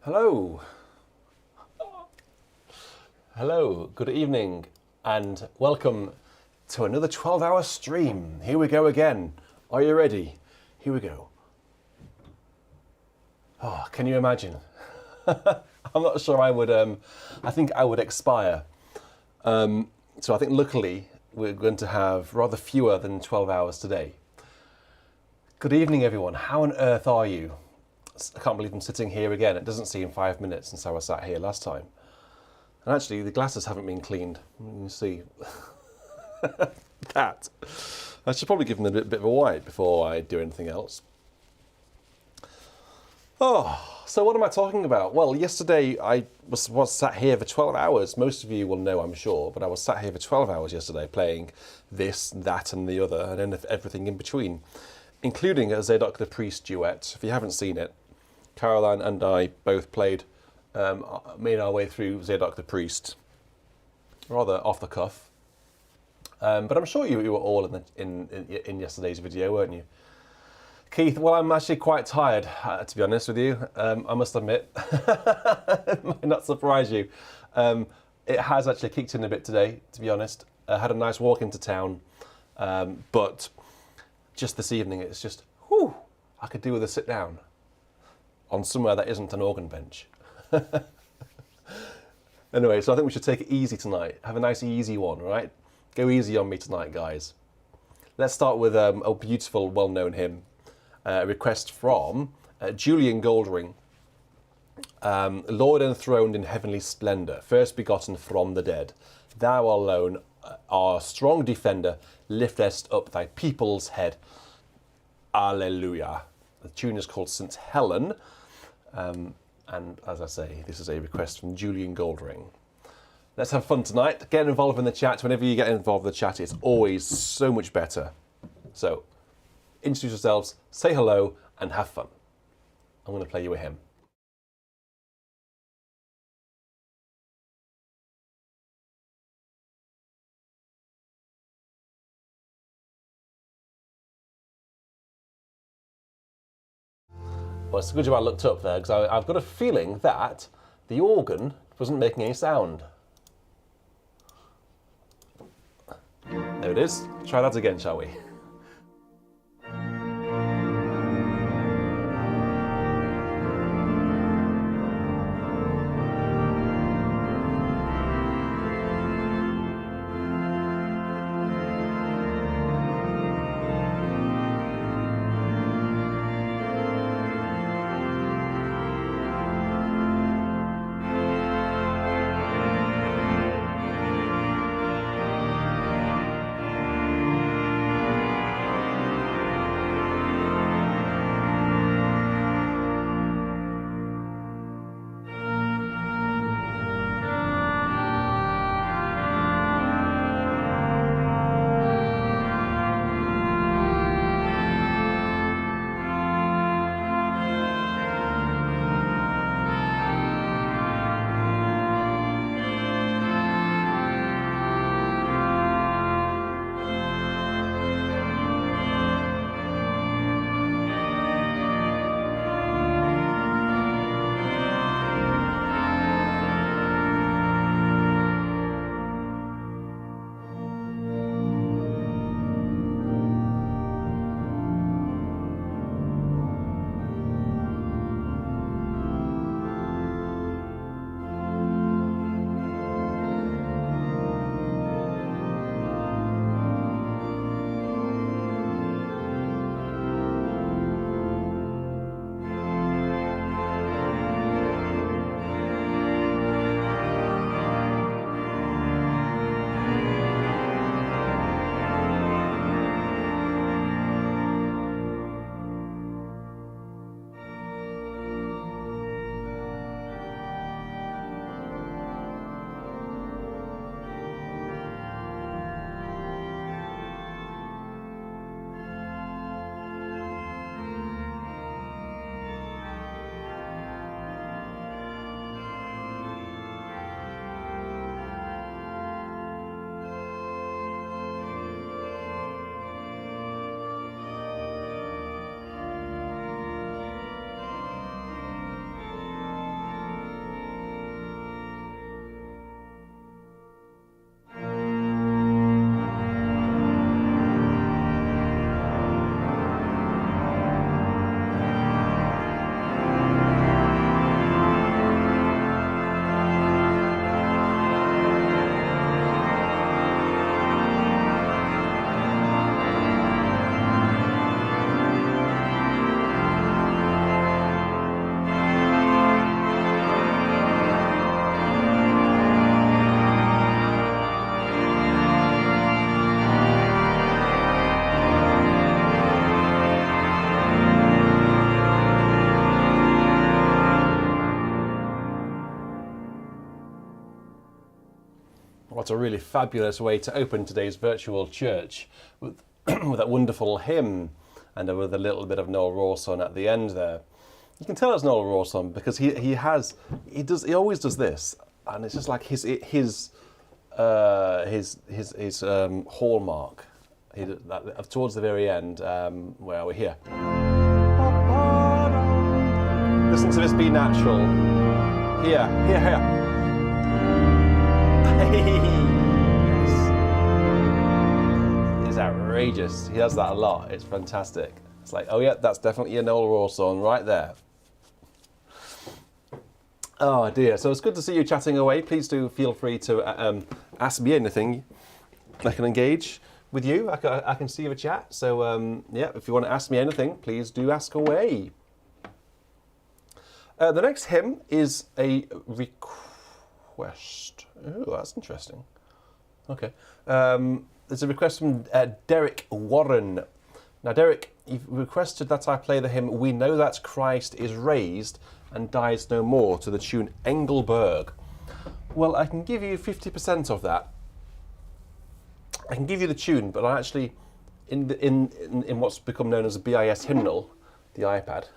Hello. Hello, good evening, and welcome to another 12-hour stream. Here we go again. Are you ready? Here we go. Oh, can you imagine? I'm not sure I would, I think I would expire. So I think luckily we're going to have rather fewer than 12 hours today. Good evening, everyone. How on earth are you? I can't believe I'm sitting here again. It doesn't seem 5 minutes since I was sat here last time. And actually, the glasses haven't been cleaned. You can see that. I should probably give them a bit of a wipe before I do anything else. Oh, so what am I talking about? Well, yesterday I was sat here for 12 hours. Most of you will know, I'm sure, but I was sat here for 12 hours yesterday playing this, that and the other, and then everything in between, including a Zadok the Priest duet. If you haven't seen it, Caroline and I both played, made our way through Zadok the Priest, rather off the cuff. But I'm sure you were all in yesterday's video, weren't you? Keith, well, I'm actually quite tired, to be honest with you. I must admit. It might not surprise you. It has actually kicked in a bit today, to be honest. I had a nice walk into town, but just this evening, it's just, whew, I could do with a sit down on somewhere that isn't an organ bench. Anyway, so I think we should take it easy tonight. Have a nice easy one, right? Go easy on me tonight, guys. Let's start with a beautiful, well-known hymn. A request from Julian Goldring. Lord enthroned in heavenly splendour, first begotten from the dead. Thou alone, our strong defender, liftest up thy people's head. Alleluia. The tune is called St. Helen. And as I say, this is a request from Julian Goldring. Let's have fun tonight. Get involved in the chat. Whenever you get involved in the chat, it's always so much better. So, introduce yourselves, say hello, and have fun. I'm going to play you a hymn. Well, it's a good job I looked up there, because I've got a feeling that the organ wasn't making any sound. There it is. Try that again, shall we? What a really fabulous way to open today's virtual church with, with that wonderful hymn and with a little bit of Noel Rawson at the end there. You can tell it's Noel Rawson because he always does this, and it's just like his hallmark. Towards the very end, where are we here? Listen to this B natural. Here. Yes. It's outrageous. He does that a lot. It's fantastic. It's like, oh yeah, that's definitely a Noel Rawson right there. Oh dear. So it's good to see you chatting away. Please do feel free to ask me anything. I can engage with you. I can see the chat. So yeah, if you want to ask me anything, please do ask away. The next hymn is a request. Oh, that's interesting. Okay. There's a request from Derek Warren. Now, Derek, you've requested that I play the hymn "We Know That Christ is Raised and Dies No More" to the tune Engleburg. Well, I can give you 50% of that. I can give you the tune, but I actually, in what's become known as a BIS hymnal, the iPad,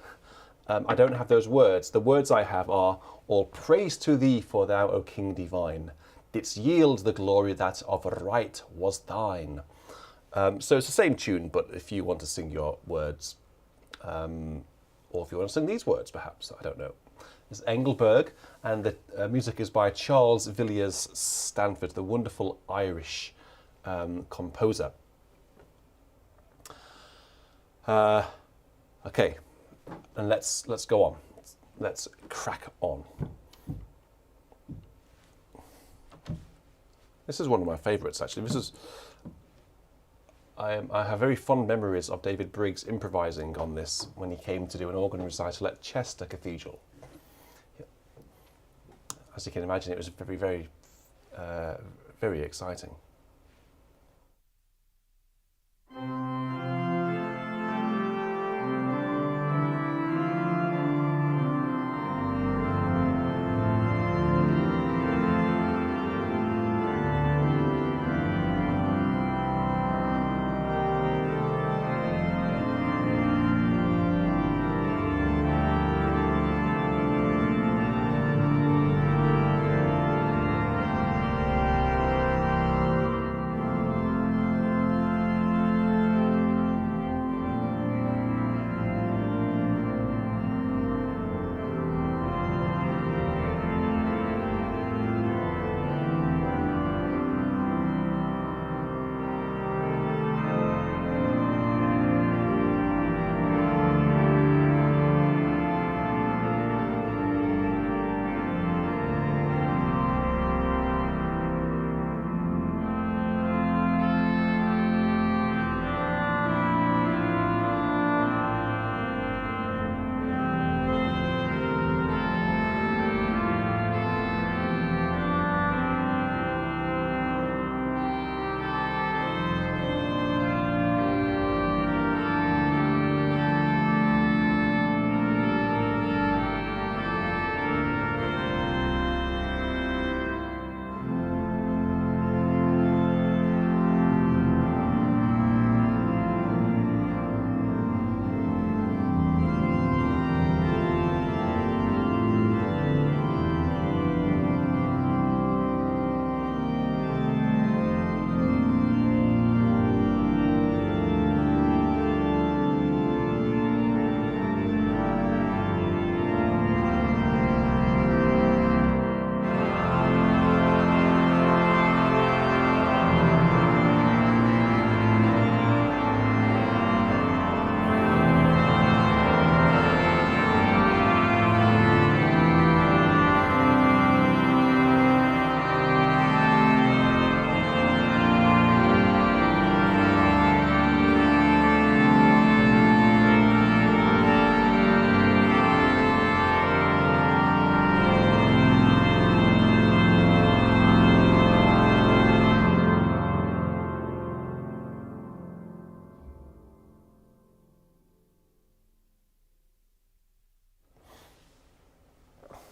I don't have those words. The words I have are, "All praise to thee, for thou, O King divine, didst yield the glory that of right was thine." So it's the same tune, but if you want to sing your words, or if you want to sing these words, perhaps, I don't know. It's Engleburg, and the music is by Charles Villiers Stanford, the wonderful Irish composer. Okay, and let's go on. Let's crack on. This is one of my favourites, actually. I have very fond memories of David Briggs improvising on this when he came to do an organ recital at Chester Cathedral. As you can imagine, it was very, very, very exciting.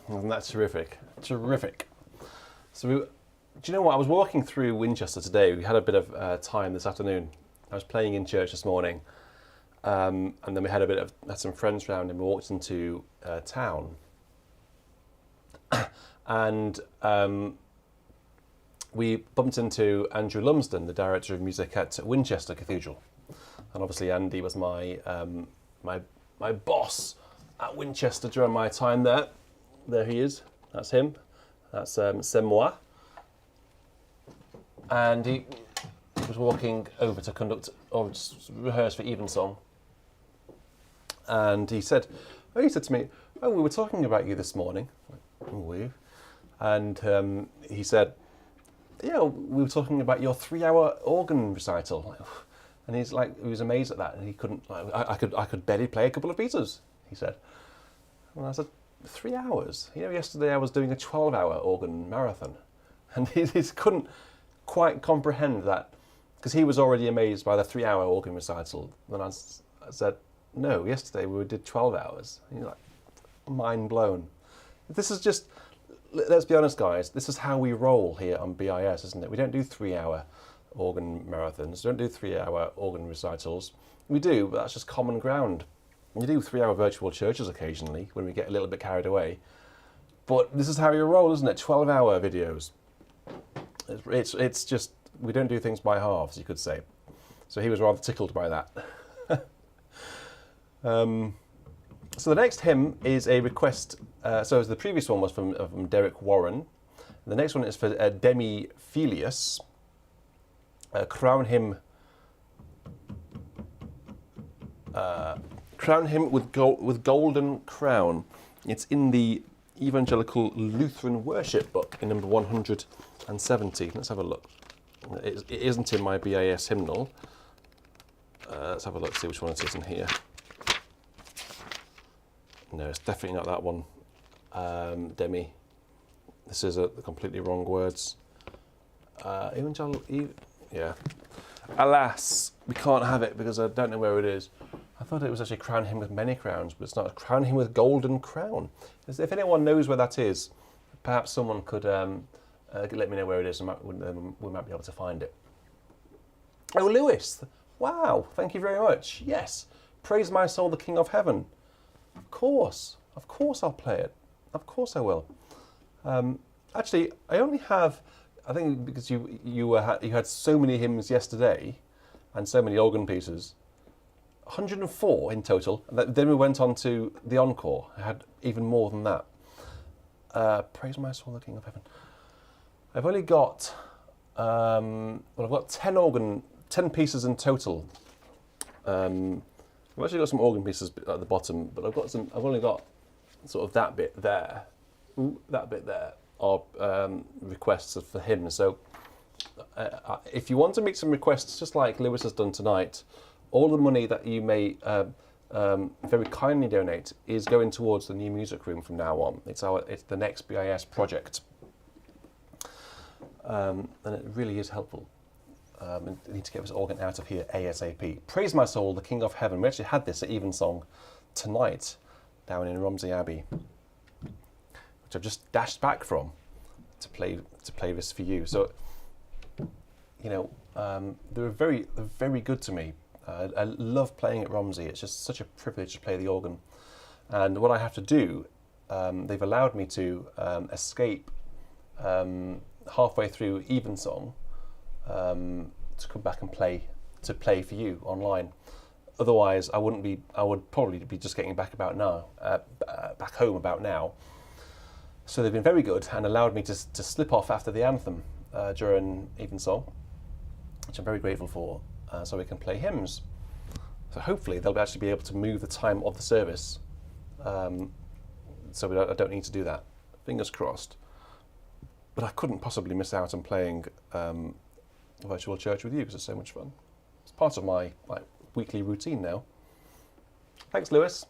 Isn't that terrific? Terrific. So Do you know what? I was walking through Winchester today. We had a bit of time this afternoon. I was playing in church this morning, and then we had some friends round, and we walked into town, and we bumped into Andrew Lumsden, the director of music at Winchester Cathedral, and obviously Andy was my my boss at Winchester during my time there. There he is. That's him. That's c'est moi. And he was walking over to conduct or just rehearse for Evensong. And he said to me, "Oh, we were talking about you this morning." Oh, we. And he said, "Yeah, we were talking about your 3-hour organ recital." And he was amazed at that, and he couldn't. I could barely play a couple of pieces. He said, and I said, 3 hours. Yesterday I was doing a 12-hour organ marathon, and he couldn't quite comprehend that, because he was already amazed by the 3-hour organ recital. And I said, "No, yesterday we did 12 hours." And he's like, mind blown. This is just, let's be honest, guys. This is how we roll here on BIS, isn't it? We don't do 3-hour organ marathons. We don't do 3-hour organ recitals. We do, but that's just common ground. We do 3-hour virtual churches occasionally when we get a little bit carried away. But this is how you roll, isn't it? 12-hour videos. It's just, we don't do things by halves, you could say. So he was rather tickled by that. So the next hymn is a request. So the previous one was from Derek Warren. The next one is for Demi Filius. Crown him with golden crown. It's in the Evangelical Lutheran Worship Book in number 170. Let's have a look. It isn't in my BIS hymnal. Let's have a look, see which one it is in here. No, it's definitely not that one. Demi. This is the completely wrong words. Yeah. Alas, we can't have it because I don't know where it is. I thought it was actually crown him with many crowns, but it's not. Crown him with golden crown. If anyone knows where that is, perhaps someone could let me know where it is, and we might be able to find it. Oh, Lewis. Wow, thank you very much. Yes. Praise my soul, the King of Heaven. Of course I'll play it. Of course I will. Actually, I only have, I think because you had so many hymns yesterday and so many organ pieces, 104 in total. Then we went on to the encore. I had even more than that. Praise my soul, the King of Heaven. I've only got, I've got 10 pieces in total. I've actually got some organ pieces at the bottom, but I've only got sort of that bit there. That bit there are requests for hymns. So if you want to make some requests, just like Lewis has done tonight, all the money that you may very kindly donate is going towards the new music room from now on. It's the next BIS project, and it really is helpful. We need to get this organ out of here ASAP. Praise my soul, the King of Heaven. We actually had this at Evensong tonight down in Romsey Abbey, which I've just dashed back from to play this for you. So, they're very good to me. I love playing at Romsey. It's just such a privilege to play the organ. And what I have to do, they've allowed me to escape halfway through Evensong to come back and play for you online. Otherwise, I would probably be just getting back back home about now. So they've been very good and allowed me to slip off after the anthem during Evensong, which I'm very grateful for, so we can play hymns. So hopefully they'll actually be able to move the time of the service, so I don't need to do that. Fingers crossed. But I couldn't possibly miss out on playing virtual church with you because it's so much fun. It's part of my weekly routine now. Thanks, Lewis.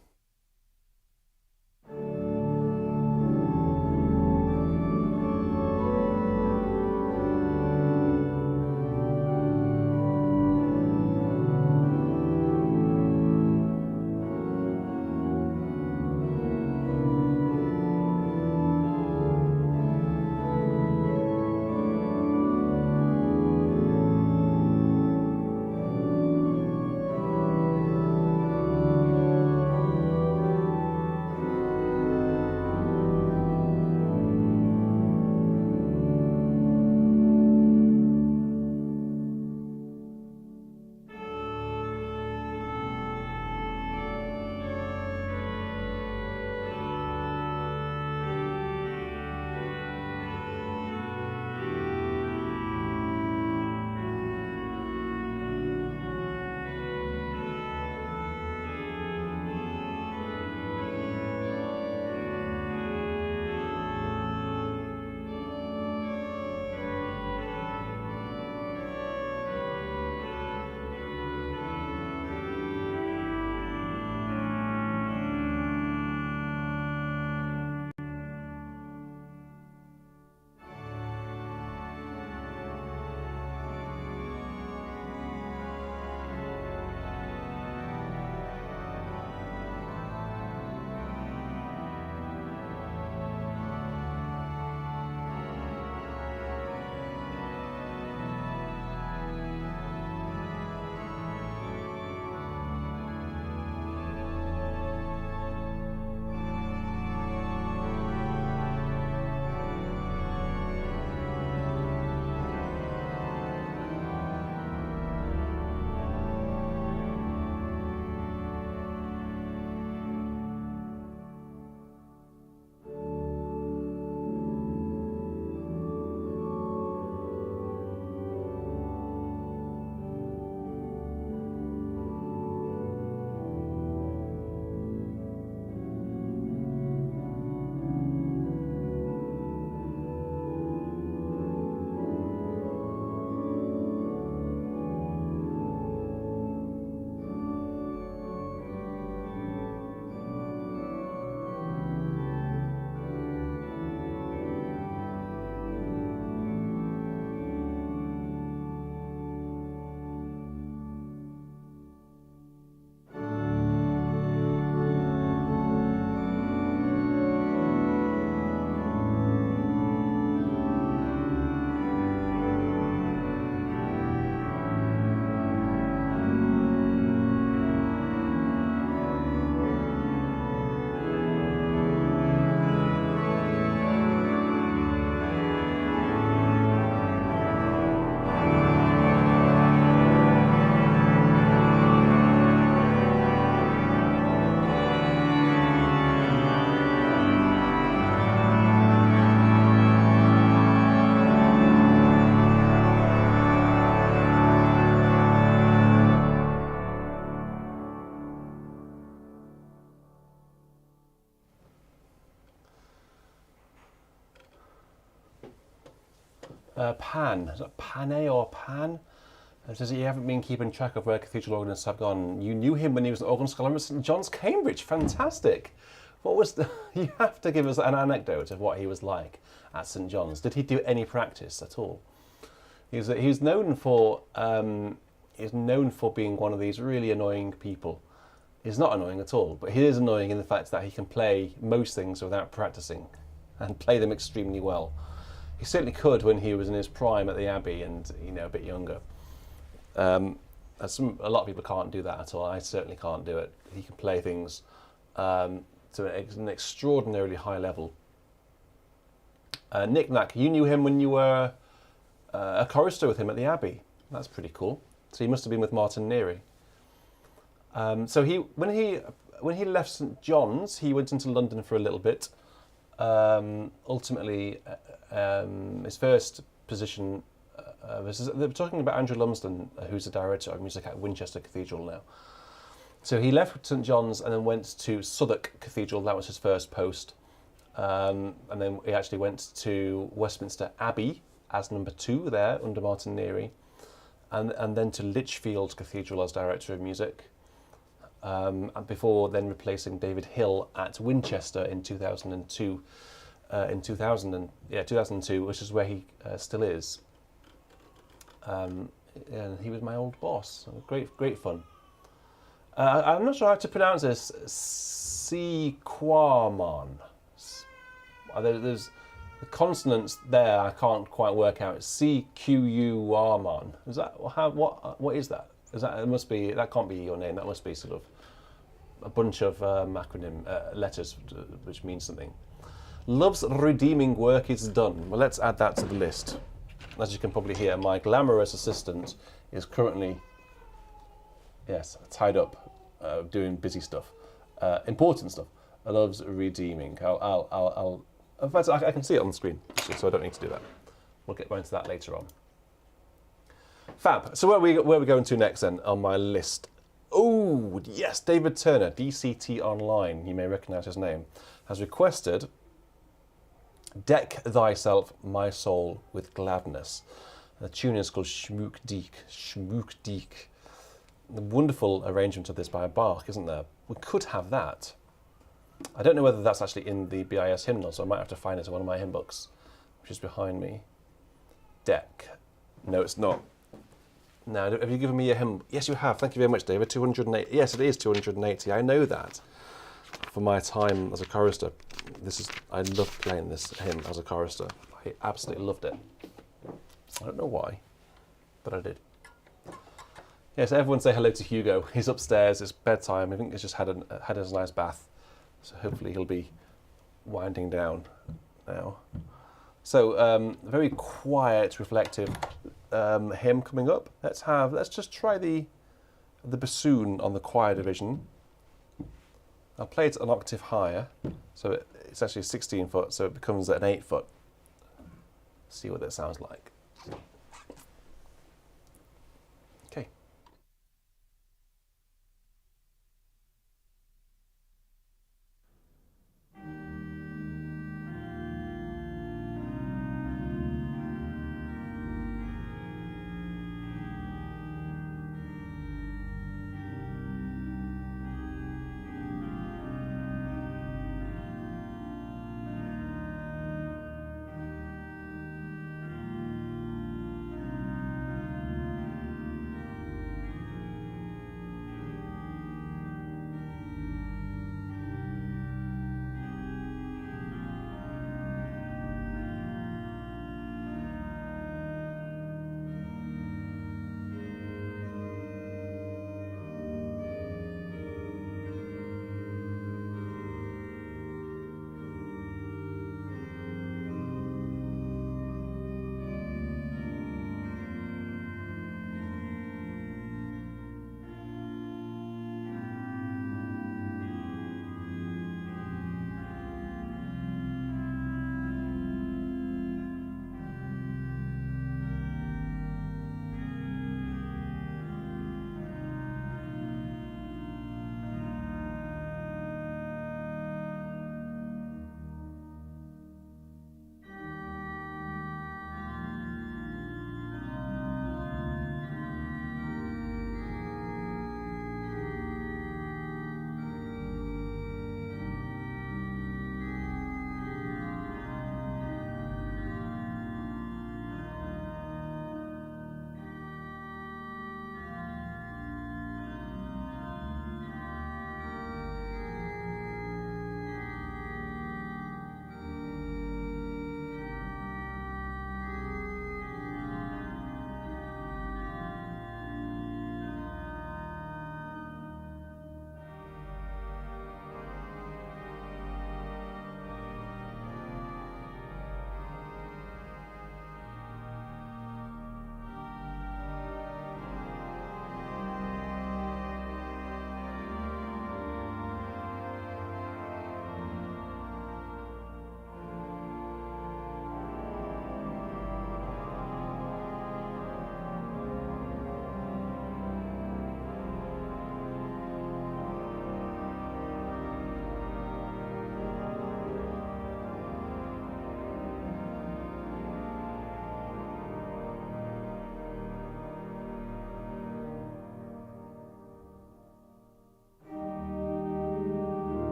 Pan. Is that Pane or Pan? Says you haven't been keeping track of where cathedral organists have gone. You knew him when he was an organ scholar at St John's, Cambridge. Fantastic. What was the, you have to give us an anecdote of what he was like at St John's. Did he do any practice at all? He's known for being one of these really annoying people. He's not annoying at all, but he is annoying in the fact that he can play most things without practicing and play them extremely well. He certainly could when he was in his prime at the Abbey and a bit younger. A lot of people can't do that at all. I certainly can't do it. He can play things to an extraordinarily high level. Nick Nack, you knew him when you were a chorister with him at the Abbey. That's pretty cool. So he must have been with Martin Neary. So when he left St John's, he went into London for a little bit. Ultimately, his first position. They're talking about Andrew Lumsden, who's the director of music at Winchester Cathedral now. So he left St John's and then went to Southwark Cathedral. That was his first post. And then he actually went to Westminster Abbey as number 2 there under Martin Neary. And then to Lichfield Cathedral as director of music. And before then replacing David Hill at Winchester in 2002. 2002, which is where he still is. And he was my old boss. Great fun. I'm not sure how to pronounce this. Sequamon. There's the consonants there. I can't quite work out. CQUarmon. Is that what is that? Is that it must be that can't be your name. That must be sort of a bunch of acronym letters which means something. Love's redeeming work is done. Well, let's add that to the list. As you can probably hear, my glamorous assistant is currently, tied up, doing busy stuff, important stuff. Love's redeeming. In fact, I can see it on the screen, so I don't need to do that. We'll get into that later on. Fab. So where are we going to next then on my list? Oh, yes, David Turner, DCT Online, you may recognise his name, has requested Deck Thyself, My Soul with Gladness. The tune is called Schmücke Dich. Schmücke Dich. The wonderful arrangement of this by Bach, isn't there? We could have that. I don't know whether that's actually in the BIS hymnal, so I might have to find it in one of my hymn books, which is behind me. Deck. No, it's not. Now, have you given me a hymn? Yes, you have. Thank you very much, David. 280. Yes, it is 280. I know that. For my time as a chorister, I loved playing this hymn as a chorister. I absolutely loved it. I don't know why, but I did. Yes, everyone say hello to Hugo. He's upstairs. It's bedtime. I think he's just had his nice bath, so hopefully he'll be winding down now. So very quiet, reflective hymn coming up. Let's just try the bassoon on the choir division. I'll play it an octave higher, so it's actually 16 foot, so it becomes an 8 foot. See what that sounds like. Okay.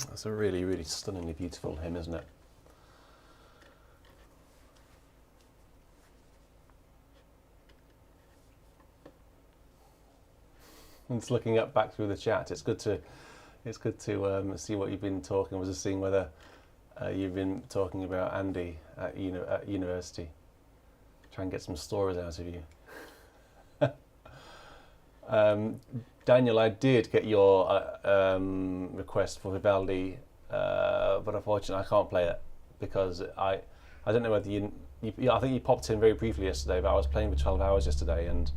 That's a really, really stunningly beautiful hymn, isn't it? And just looking up back through the chat, it's good to see what you've been talking. I was just seeing whether you've been talking about Andy at university. Try and get some stories out of you. Daniel, I did get your request for Vivaldi, but unfortunately I can't play it because I don't know whether you I think you popped in very briefly yesterday, but I was playing for 12 hours yesterday and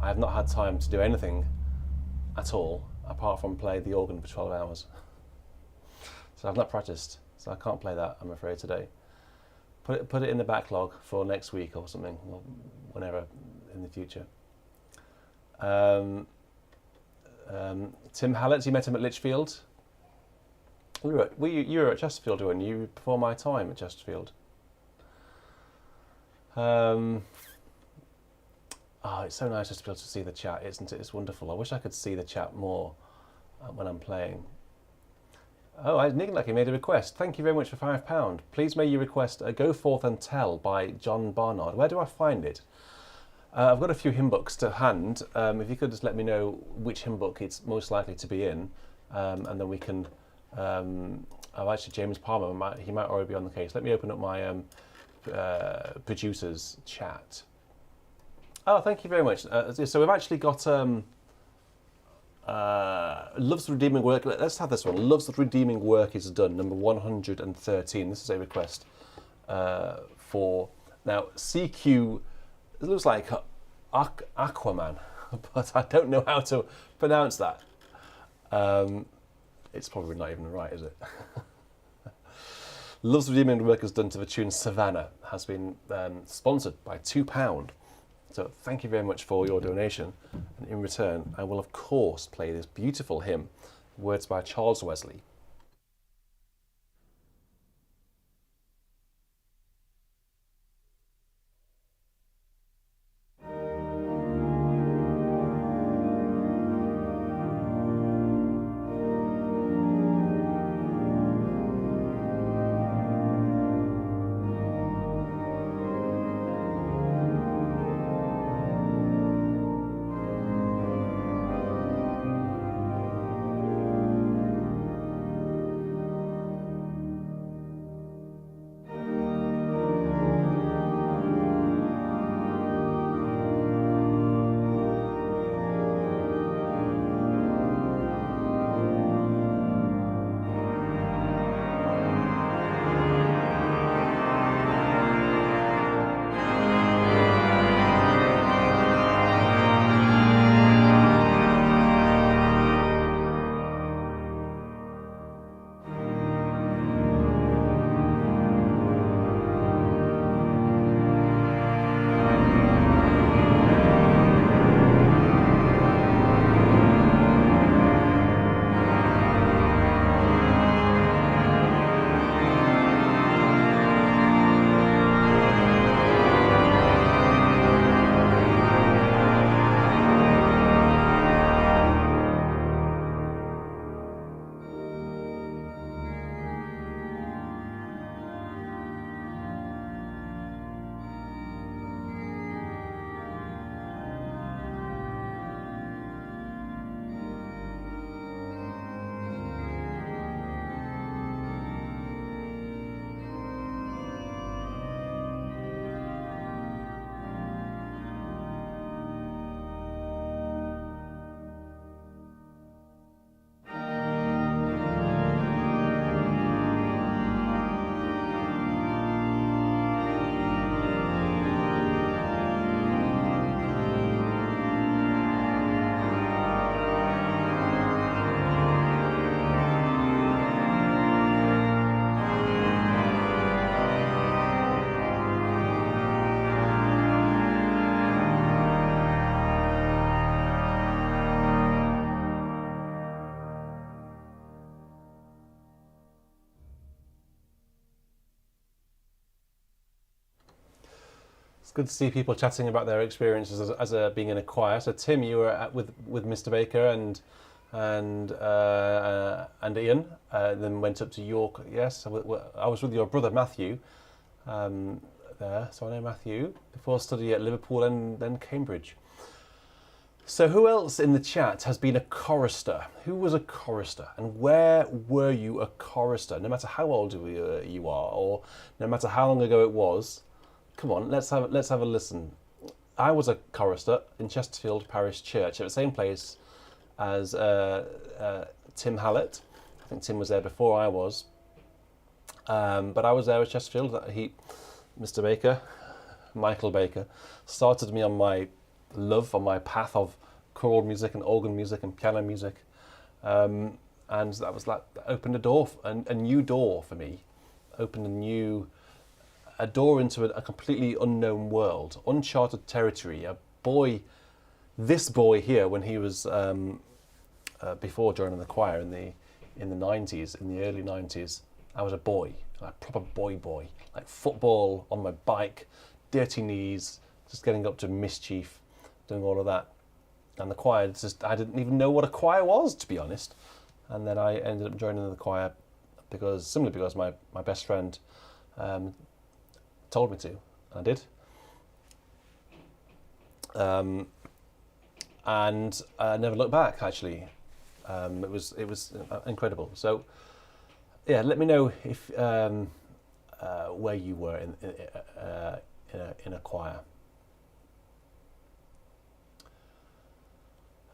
I have not had time to do anything at all apart from play the organ for 12 hours. So I've not practiced, so I can't play that, I'm afraid, today. Put it in the backlog for next week or something, or whenever in the future. Tim Hallett, you met him at Lichfield. You were at Chesterfield, weren't you, before my time at Chesterfield? Oh, it's so nice just to be able to see the chat, isn't it? It's wonderful. I wish I could see the chat more when I'm playing. Oh, Nick Lucky made a request. Thank you very much for £5. Please may you request Go Forth and Tell by John Barnard. Where do I find it? I've got a few hymn books to hand. If you could just let me know which hymn book it's most likely to be in, and then we can... oh, actually, James Palmer, he might already be on the case. Let me open up my producer's chat. Oh, thank you very much. So we've actually got Love's Redeeming Work. Let's have this one. Love's Redeeming Work is Done, number 113. This is a request for... Now, CQ, it looks like Aquaman, but I don't know how to pronounce that. It's probably not even right, is it? Love's Redeeming Work is Done to the tune Savannah has been sponsored by £2. So thank you very much for your donation. And in return, I will of course play this beautiful hymn, words by Charles Wesley. It's good to see people chatting about their experiences as being in a choir. So Tim, you were with Mr. Baker, and and Ian. Then went up to York. Yes, I was with your brother Matthew there, so I know Matthew before studying at Liverpool and then Cambridge. So who else in the chat has been a chorister? Who was a chorister, and where were you a chorister? No matter how old you are, or no matter how long ago it was. Come on, let's have a listen. I was a chorister in Chesterfield Parish Church at the same place as Tim Hallett. I think Tim was there before I was, but I was there at Chesterfield. Mr. Baker, Michael Baker, started me on my love, on my path of choral music and organ music and piano music, and that was like that opened a door, a new door for me, opened a door into a completely unknown world, uncharted territory. This boy here, when he was before joining the choir in the early 90s, I was a boy, like proper boy, like football on my bike, dirty knees, just getting up to mischief, doing all of that. And the choir, I didn't even know what a choir was, to be honest. And then I ended up joining the choir because my best friend told me to, and I did. And I never looked back, actually. It was incredible. So, yeah, let me know if where you were in a choir.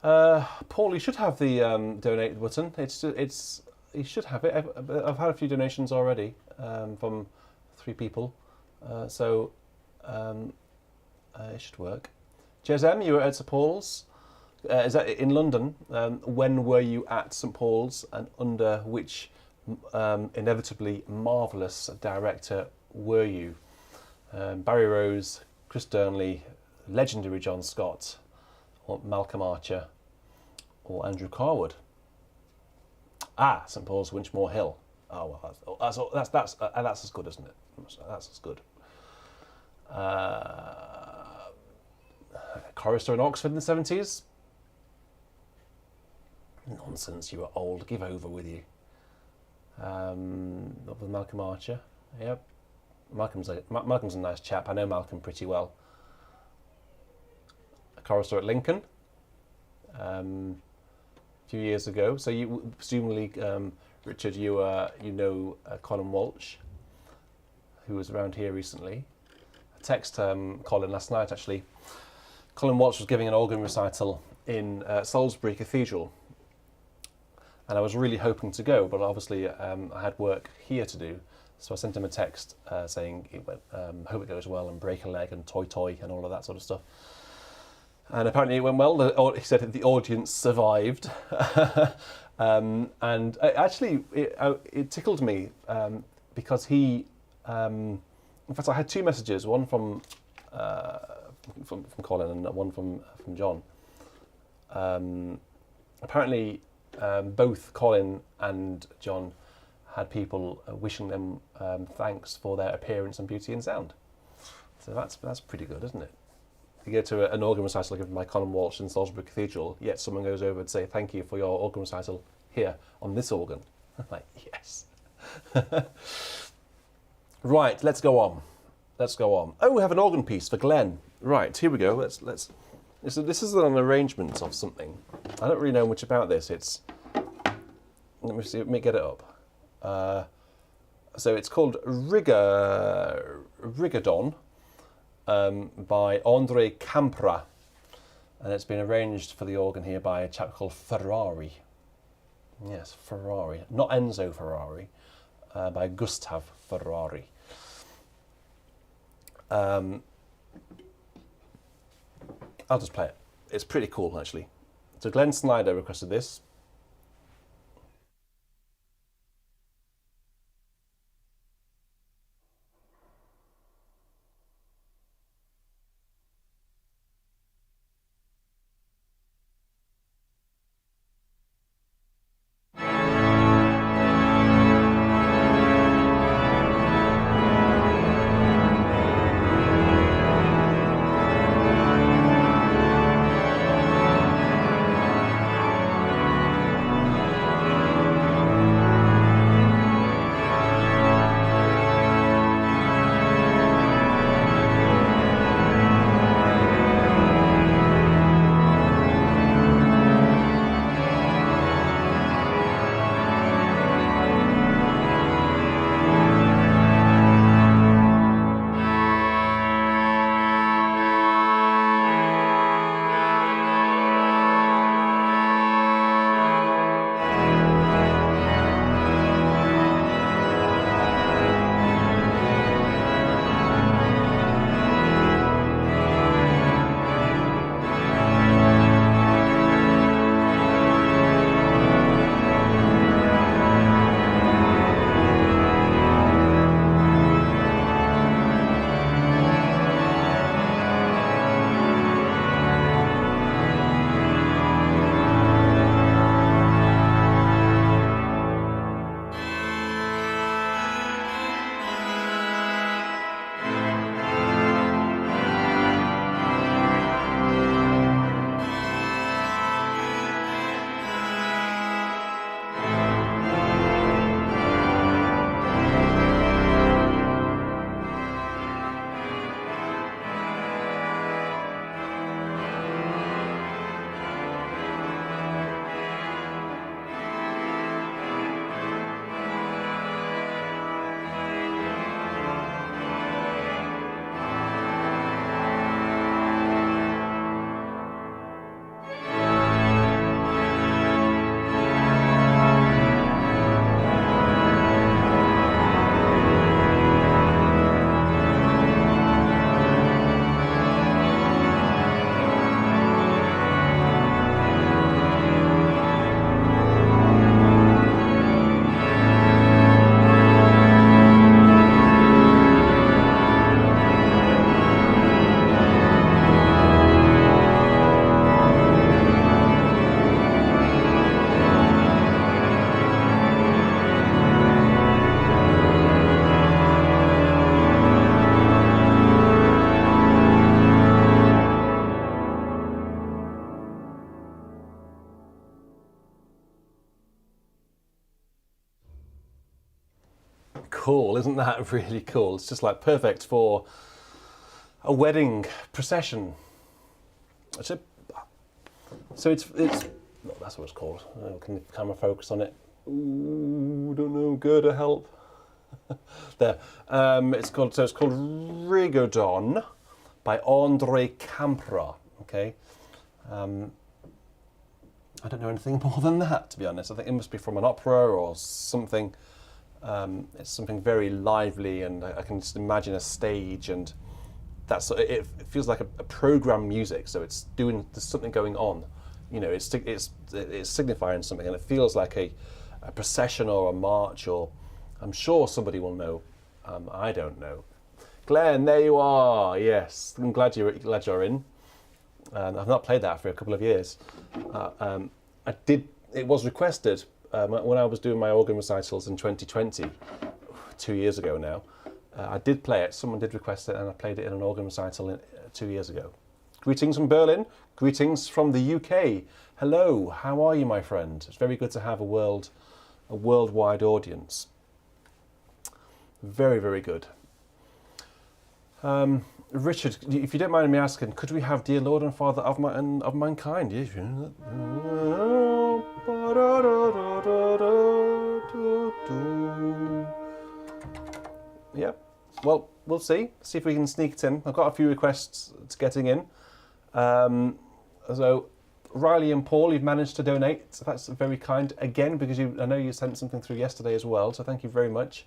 Paul, you should have the donate button. You should have it. I've had a few donations already from 3 people, so it should work. Jezem, you were at St Paul's. Is that in London? When were you at St Paul's, and under which inevitably marvellous director were you? Barry Rose, Chris Durnley, legendary John Scott, or Malcolm Archer, or Andrew Carwood. St Paul's, Winchmore Hill. Oh well, that's as good, isn't it? That's as good. Chorister in Oxford in the 70s. Nonsense, you were old. Give over with you. With Malcolm Archer. Yep. Malcolm's a nice chap. I know Malcolm pretty well. A chorister at Lincoln. A few years ago. So you presumably, Richard, you know Colin Walsh, who was around here recently. I texted Colin last night, actually. Colin Walsh was giving an organ recital in Salisbury Cathedral, and I was really hoping to go, but obviously I had work here to do, so I sent him a text saying, hope it goes well, and break a leg, and toy, and all of that sort of stuff. And apparently it went well. He said the audience survived. And it tickled me because he, in fact, I had 2 messages, one from Colin and one from John. Apparently, both Colin and John had people wishing them thanks for their appearance and beauty and sound. So that's pretty good, isn't it? You go to an organ recital given by Colin Walsh in Salisbury Cathedral, yet someone goes over and say thank you for your organ recital here on this organ. I'm like, yes. Right, let's go on. Oh, we have an organ piece for Glenn. Right, here we go. Let's. This is an arrangement of something. I don't really know much about this. Let me see. Let me get it up. So it's called Rigaudon by André Campra, and it's been arranged for the organ here by a chap called Ferrari. Yes, Ferrari, not Enzo Ferrari, by Gustav Ferrari. I'll just play it. It's pretty cool, actually. So Glenn Snyder requested this. cool. Isn't that really cool? It's just like perfect for a wedding procession. So it's no, that's what it's called. Can the camera focus on it? Ooh, don't know. Good to help. There. It's called Rigaudon by André Campra. Okay. I don't know anything more than that, to be honest. I think it must be from an opera or something. It's something very lively, and I can just imagine a stage, and it feels like a program music. So there's something going on. You know, it's signifying something, and it feels like a procession or a march, or I'm sure somebody will know. I don't know. Glenn, there you are. Yes, I'm glad you're in. I've not played that for a couple of years. It was requested when I was doing my organ recitals in 2020, 2 years ago now. I did play it. Someone did request it, and I played it in an organ recital 2 years ago. Greetings from Berlin. Greetings from the UK. Hello. How are you, my friend? It's very good to have a worldwide audience. Very, very good. Richard, if you don't mind me asking, could we have Dear Lord and Father of Mankind? Yes. Yep. Well, we'll see. See if we can sneak it in. I've got a few requests to getting in. So, Riley and Paul, you've managed to donate. So that's very kind. Again, because I know you sent something through yesterday as well. So thank you very much.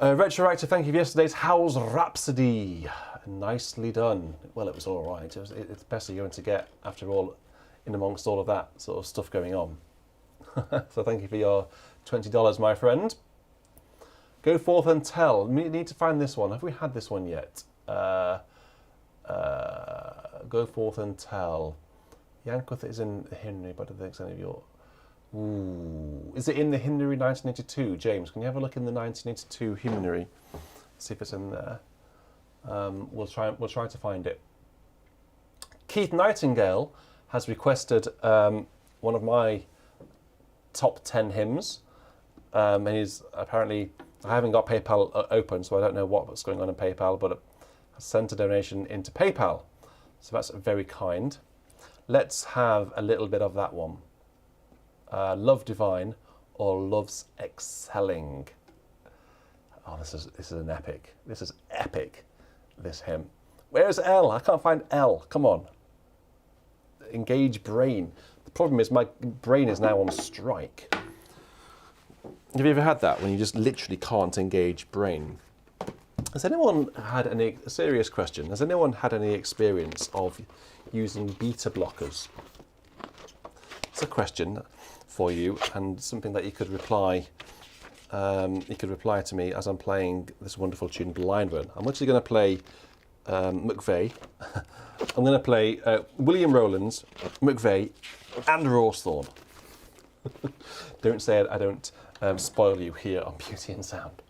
Retroactor, thank you for yesterday's Howl's Rhapsody. Nicely done. Well, it was all right. It's the best you're going to get after all, in amongst all of that sort of stuff going on. So thank you for your $20, my friend. Go forth and tell. We need to find this one. Have we had this one yet? Go forth and tell. Yanworth is in Henry, but I don't think it's any of your... Ooh. Is it in the hymnary 1982? James, can you have a look in the 1982 hymnary? See if it's in there. We'll try to find it. Keith Nightingale has requested one of my top 10 hymns. And he's apparently, I haven't got PayPal open, so I don't know what's going on in PayPal, but I sent a donation into PayPal. So that's very kind. Let's have a little bit of that one. Love Divine or Love's Excelling. Oh, this is an epic. This is epic, this hymn. Where's L? I can't find L. Come on. Engage brain. The problem is my brain is now on strike. Have you ever had that, when you just literally can't engage brain? Has anyone had a serious question? Has anyone had any experience of using beta blockers? It's a question for you, and something that you could reply. You could reply to me as I'm playing this wonderful tune, Blaenwern. I'm actually going to play McVeigh. I'm going to play William Rowland's McVeigh and Rawsthorn. Don't say it. I don't spoil you here on Beauty and Sound.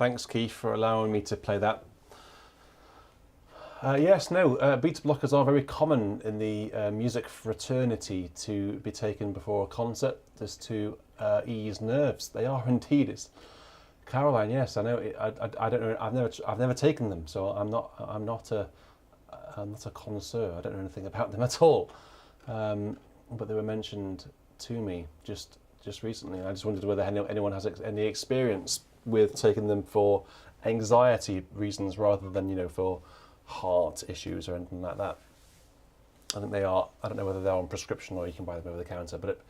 Thanks, Keith, for allowing me to play that. Yes, no, beta blockers are very common in the music fraternity to be taken before a concert, just to ease nerves. They are indeed. It's Caroline. Yes, I know. I don't know. I've never taken them, so I'm not a connoisseur. I don't know anything about them at all. But they were mentioned to me just recently. I just wondered whether anyone has any experience with taking them for anxiety reasons rather than for heart issues or anything like that. I think they are. I don't know whether they're on prescription or you can buy them over the counter, but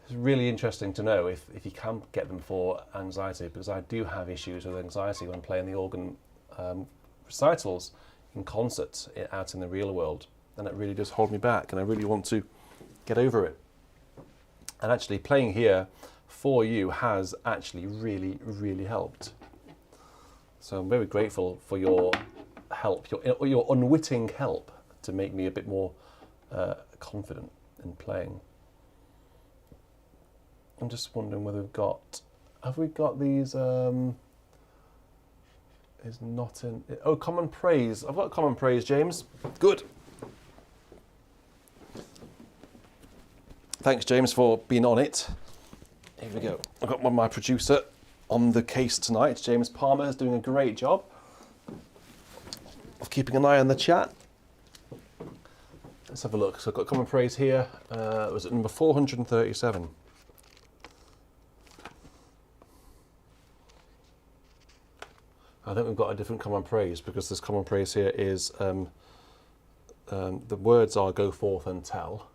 it's really interesting to know if you can get them for anxiety, because I do have issues with anxiety when playing the organ recitals in concerts out in the real world, and it really does hold me back, and I really want to get over it. And actually playing here for you has actually really, really helped. So I'm very grateful for your help, your unwitting help to make me a bit more confident in playing. I'm just wondering whether have we got these, is not in, oh, common praise. I've got common praise, James. Good. Thanks, James, for being on it. Here we go. I've got my producer on the case tonight. James Palmer is doing a great job of keeping an eye on the chat. Let's have a look. So I've got common praise here. It was at number 437. I think we've got a different common praise, because this common praise here is the words are "Go forth and tell,"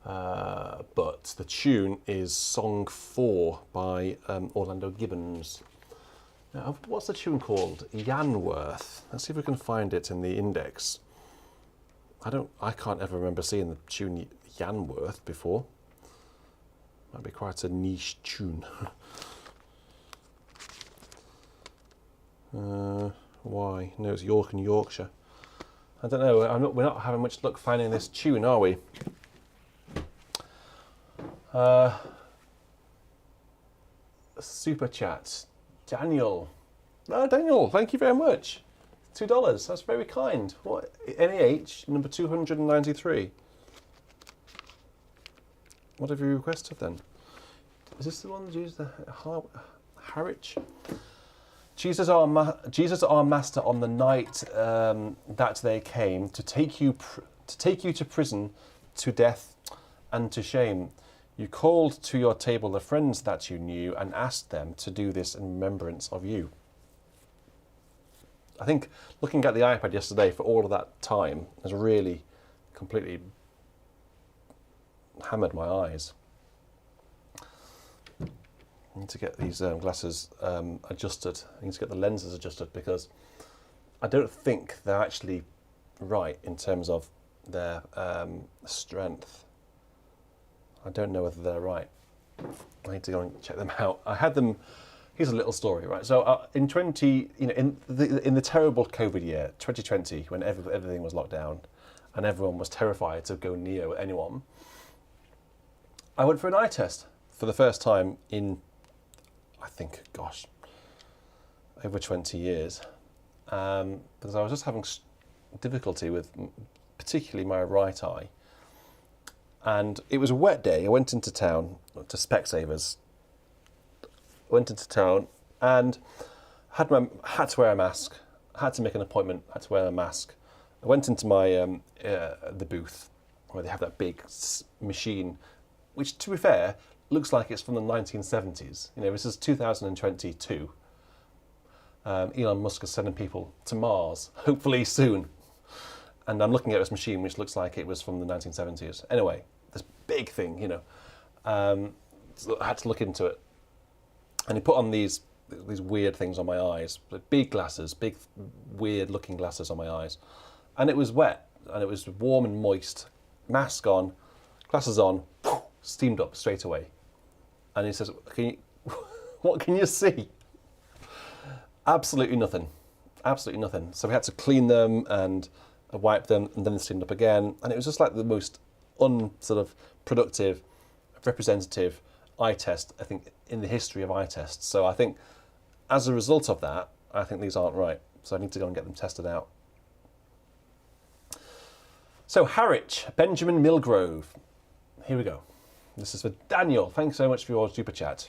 but the tune is Song 4 by Orlando Gibbons. Now, what's the tune called? Yanworth. Let's see if we can find it in the index. I can't ever remember seeing the tune Yanworth before. Might be quite a niche tune. Why? No, it's York and Yorkshire. I don't know. We're not having much luck finding this tune, are we? Super chat. Daniel. Daniel, thank you very much. $2. That's very kind. What? NEH number 293. What have you requested then? Is this the one that used the Harwich? Jesus, our Master, on the night that they came to take you to prison, to death, and to shame, you called to your table the friends that you knew and asked them to do this in remembrance of you. I think looking at the iPad yesterday for all of that time has really completely hammered my eyes. I need to get these glasses adjusted. I need to get the lenses adjusted, because I don't think they're actually right in terms of their strength. I don't know whether they're right. I need to go and check them out. I had them. Here's a little story, right? So in the terrible COVID year, 2020, when everything was locked down and everyone was terrified to go near anyone, I went for an eye test for the first time in, I think, gosh, over 20 years, because I was just having difficulty with particularly my right eye. And it was a wet day. I went into town to Specsavers. Went into town and had to wear a mask. Had to make an appointment. Had to wear a mask. I went into my the booth where they have that big machine, which, to be fair, looks like it's from the 1970s. This is 2022. Elon Musk is sending people to Mars, hopefully soon. And I'm looking at this machine, which looks like it was from the 1970s. Anyway, this big thing, So I had to look into it. And he put on these weird things on my eyes, big glasses, big weird looking glasses on my eyes. And it was wet, and it was warm and moist. Mask on, glasses on, steamed up straight away. And he says, what can you see? Absolutely nothing. Absolutely nothing. So we had to clean them and wipe them, and then they steamed up again. And it was just like the most productive, representative eye test, I think, in the history of eye tests. So I think as a result of that, I think these aren't right. So I need to go and get them tested out. So Harwich, Benjamin Milgrove. Here we go. This is for Daniel. Thanks so much for your super chat.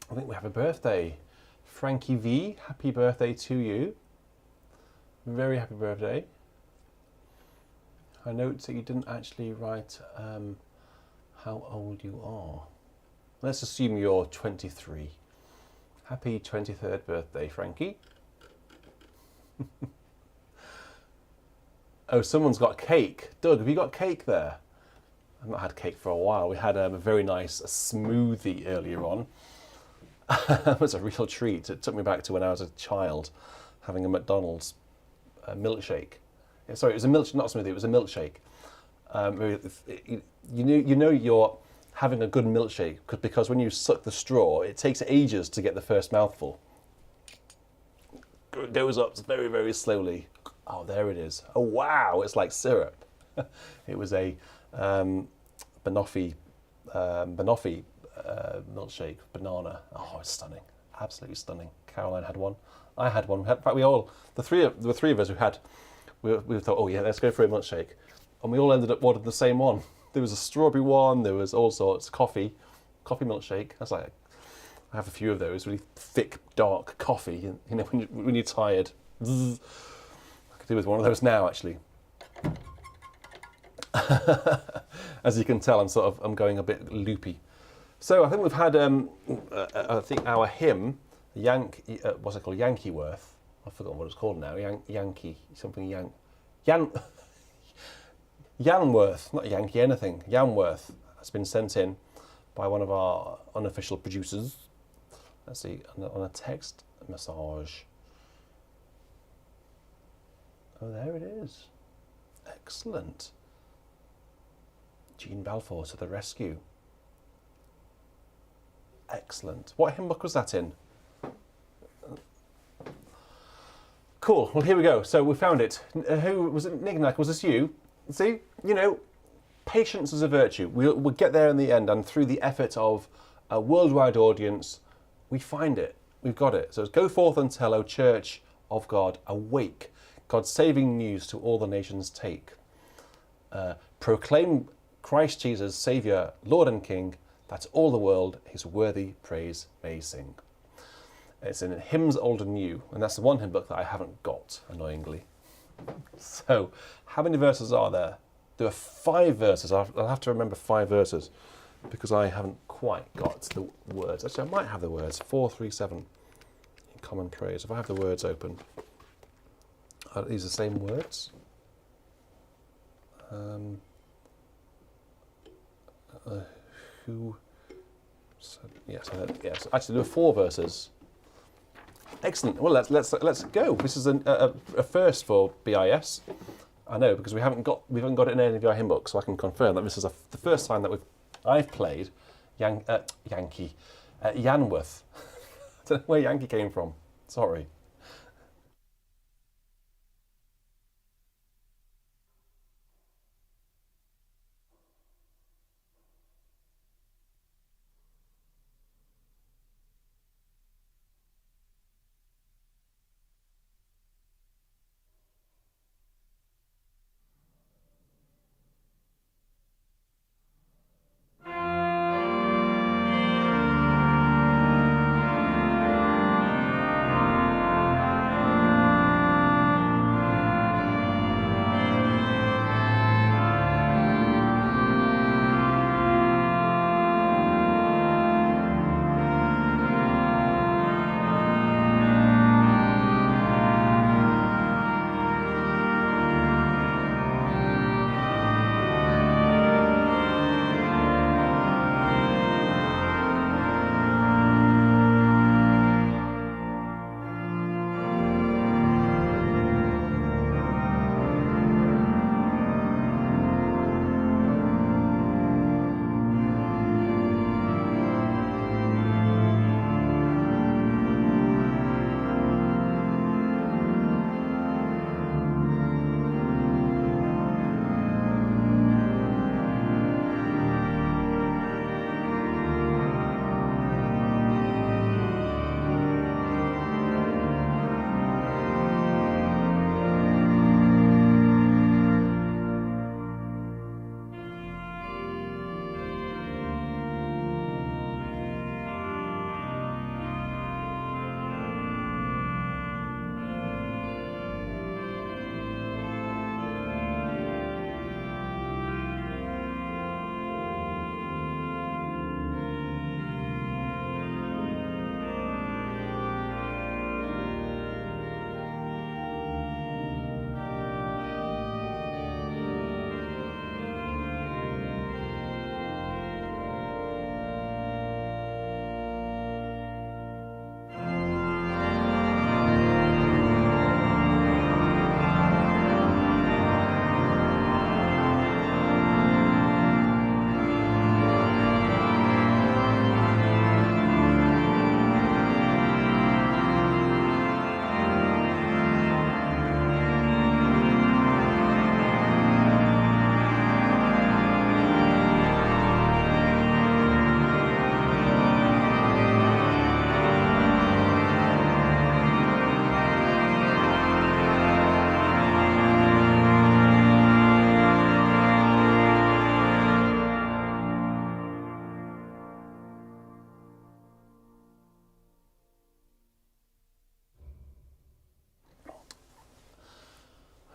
I think we have a birthday. Frankie V, happy birthday to you. Very happy birthday. I note that you didn't actually write how old you are. Let's assume you're 23. Happy 23rd birthday, Frankie. Oh, someone's got cake. Doug, have you got cake there? I've not had cake for a while. We had a very nice smoothie earlier on. It was a real treat. It took me back to when I was a child, having a McDonald's milkshake. Sorry, it was a not a smoothie. It was a milkshake. You know you're having a good milkshake because when you suck the straw, it takes ages to get the first mouthful. It goes up very, very slowly. Oh, there it is. Oh, wow! It's like syrup. It was a banoffee milkshake, banana. Oh, it's stunning, absolutely stunning. Caroline had one. I had one. In fact, the three of us we thought, oh yeah, let's go for a milkshake, and we all ended up ordering the same one. There was a strawberry one. There was all sorts. Coffee milkshake. I was like, I have a few of those, really thick, dark coffee. You know, when you're tired. Zzz. I could do with one of those now, actually. As you can tell, I'm going a bit loopy. So I think we've had I think our hymn, what's it called, Yanworth. I've forgotten what it's called now. Yanworth, not Yankee anything. Yanworth has been sent in by one of our unofficial producers. Let's see, on a text massage. Oh, there it is. Excellent. Jean Balfour to the rescue. Excellent. What hymn book was that in? Cool. Well, here we go. So we found it. Who was it? Nignac, was this you? See, you know, patience is a virtue. We'll get there in the end, and through the effort of a worldwide audience, we find it. We've got it. So it's go forth and tell, O Church of God, awake. God's saving news to all the nations take. Proclaim Christ Jesus, Saviour, Lord and King, that all the world his worthy praise may sing. It's in Hymns Old and New, and that's the one hymn book that I haven't got, annoyingly. So, how many verses are there? There are 5 verses. I'll have to remember 5 verses because I haven't quite got the words. Actually, I might have the words. 4, 3, 7 in common praise. If I have the words open, are these the same words? Who? So, yes. Actually, there are 4 verses. Excellent. Well, let's go. This is a first for BIS. I know because we haven't got it in any of our hymn books, so I can confirm that this is the first time that I've played Yanworth. I don't know where Yankee came from. Sorry.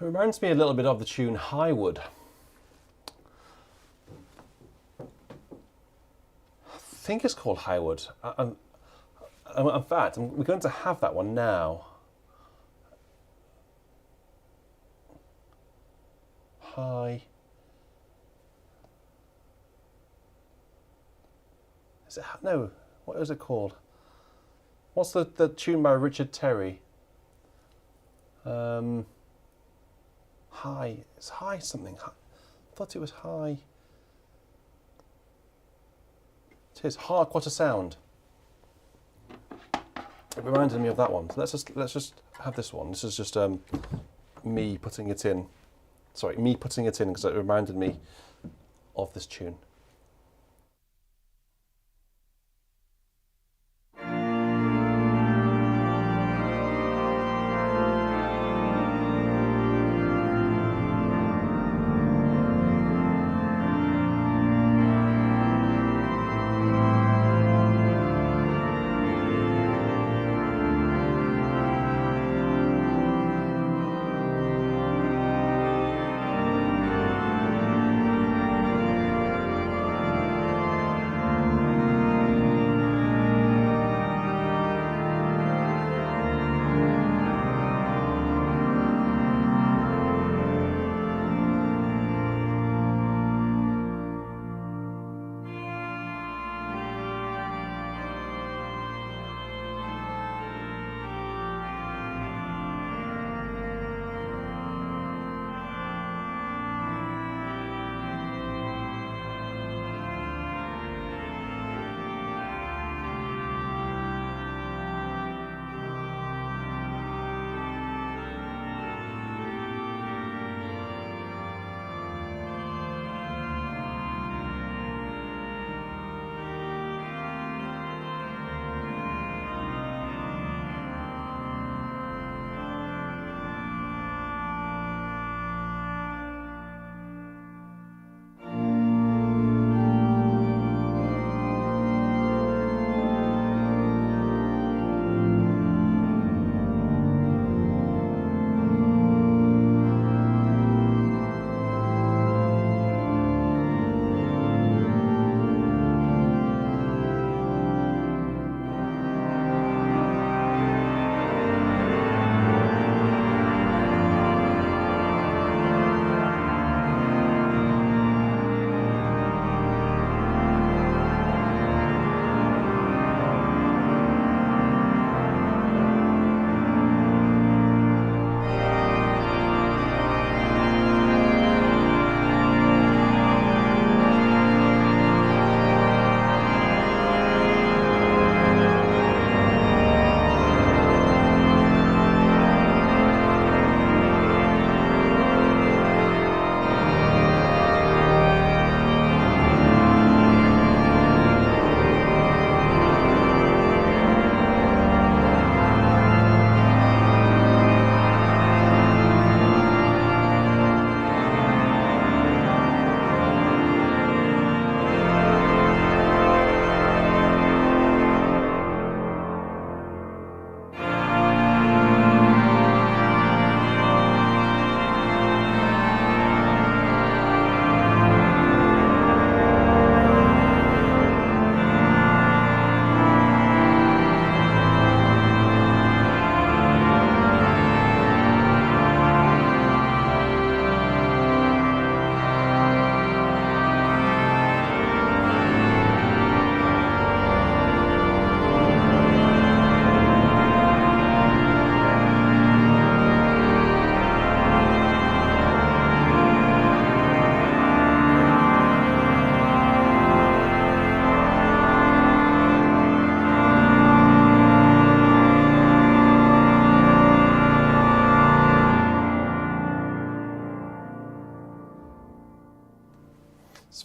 It reminds me a little bit of the tune Highwood. I think it's called Highwood. In fact, we're going to have that one now. Hi. Is it, no, what is it called? What's the tune by Richard Terry? High. It's high something. I thought it was high. It is. Hark, what a sound. It reminded me of that one. So let's just have this one. This is just me putting it in. Sorry, me putting it in because it reminded me of this tune.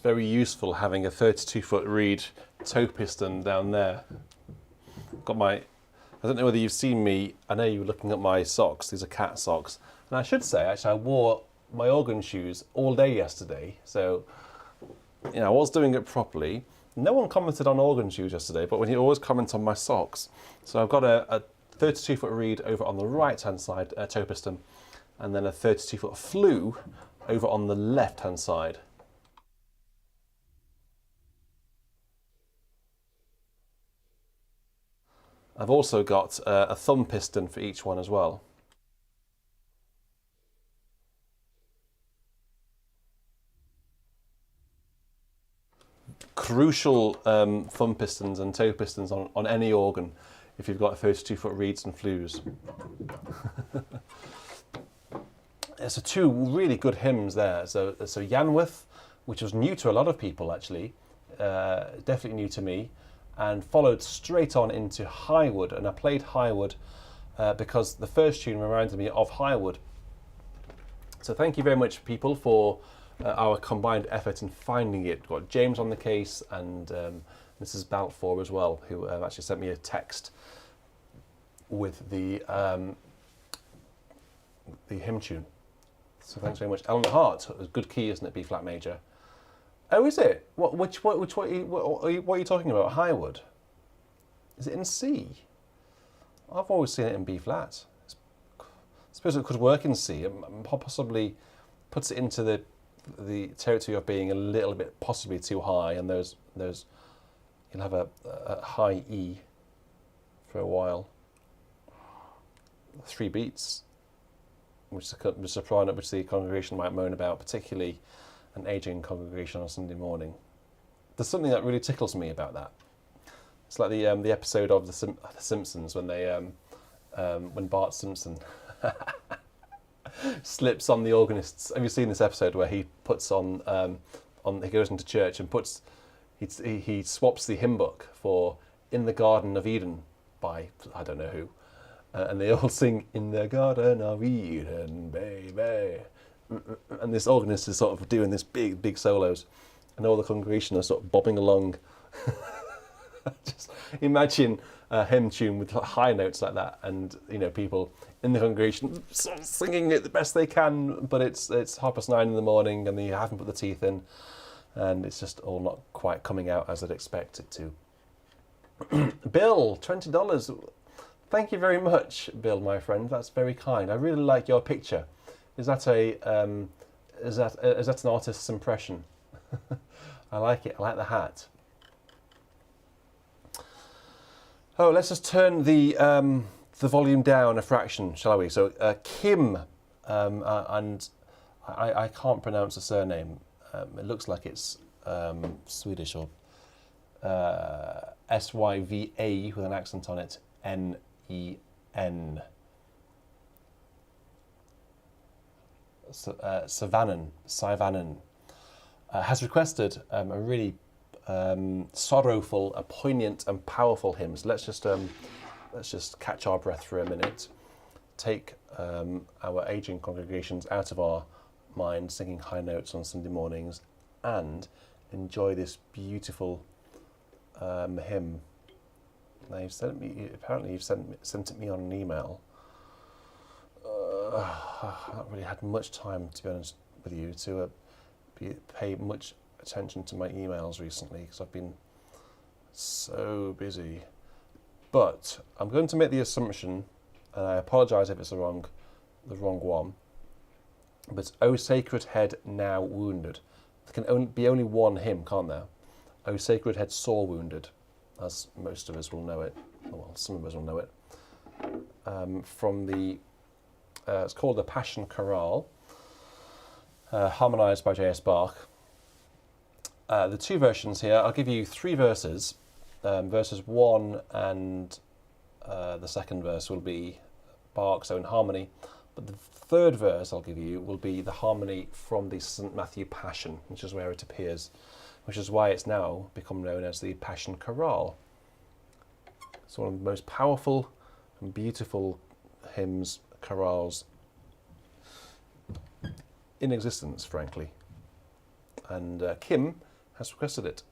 very useful having a 32-foot reed toe piston down there. Got my, I don't know whether you've seen me, I know you were looking at my socks, these are cat socks. And I should say, actually, I wore my organ shoes all day yesterday, so you know, I was doing it properly. No one commented on organ shoes yesterday, but when you always comment on my socks. So I've got a 32-foot reed over on the right-hand side, toe piston, and then a 32-foot flue over on the left-hand side. I've also got a thumb piston for each one as well. Crucial thumb pistons and toe pistons on any organ if you've got 32-foot reeds and flues. So two really good hymns there. So Yanworth, which was new to a lot of people actually, definitely new to me, and followed straight on into Highwood. And I played Highwood because the first tune reminded me of Highwood. So thank you very much, people, for our combined effort in finding it. We've got James on the case and Mrs. Balfour as well, who actually sent me a text with the hymn tune. So thanks very much. Ellen Hart, a good key, isn't it? B flat major. Oh, is it? What are you talking about? Highwood? Is it in C? I've always seen it in B flat. I suppose it could work in C. It possibly puts it into the territory of being a little bit possibly too high, and there's you'll have a high E for a while. 3 beats, which is a soprano which the congregation might moan about, particularly an aging congregation on Sunday morning. There's something that really tickles me about that. It's like the episode of the Simpsons when when Bart Simpson slips on the organists. Have you seen this episode where he puts on he goes into church and he swaps the hymn book for "In the Garden of Eden" by I don't know who, and they all sing "In the Garden of Eden, baby," and this organist is sort of doing this big solos, and all the congregation are sort of bobbing along. Just imagine a hymn tune with high notes like that, and you know, people in the congregation sort of singing it the best they can, but it's 9:30 in the morning and they haven't put the teeth in, and it's just all not quite coming out as I'd expect it to. Bill, $20. Thank you very much, Bill, my friend. That's very kind. I really like your picture. Is that an artist's impression? I like it. I like the hat. Oh, let's just turn the volume down a fraction, shall we? So Kim, and I can't pronounce the surname. It looks like it's Swedish or Syva with an accent on it. Nen. Savannah has requested a really sorrowful, a poignant and powerful hymn. So let's just catch our breath for a minute, take our aging congregations out of our minds, singing high notes on Sunday mornings, and enjoy this beautiful hymn. Now apparently you've sent it me on an email. I've not really had much time, to be honest with you, to pay much attention to my emails recently because I've been so busy. But I'm going to make the assumption, and I apologise if it's the wrong one, but "O Sacred Head Now Wounded." There can be only one hymn, can't there? "O Sacred Head Sore Wounded," as most of us will know it. Well, some of us will know it. From the it's called the Passion Chorale, harmonised by J.S. Bach. The two versions here, I'll give you 3 verses. Verses 1 and the second verse will be Bach's own harmony, but the third verse I'll give you will be the harmony from the St. Matthew Passion, which is where it appears, which is why it's now become known as the Passion Chorale. It's one of the most powerful and beautiful hymns, chorales in existence, frankly. And Kim has requested it.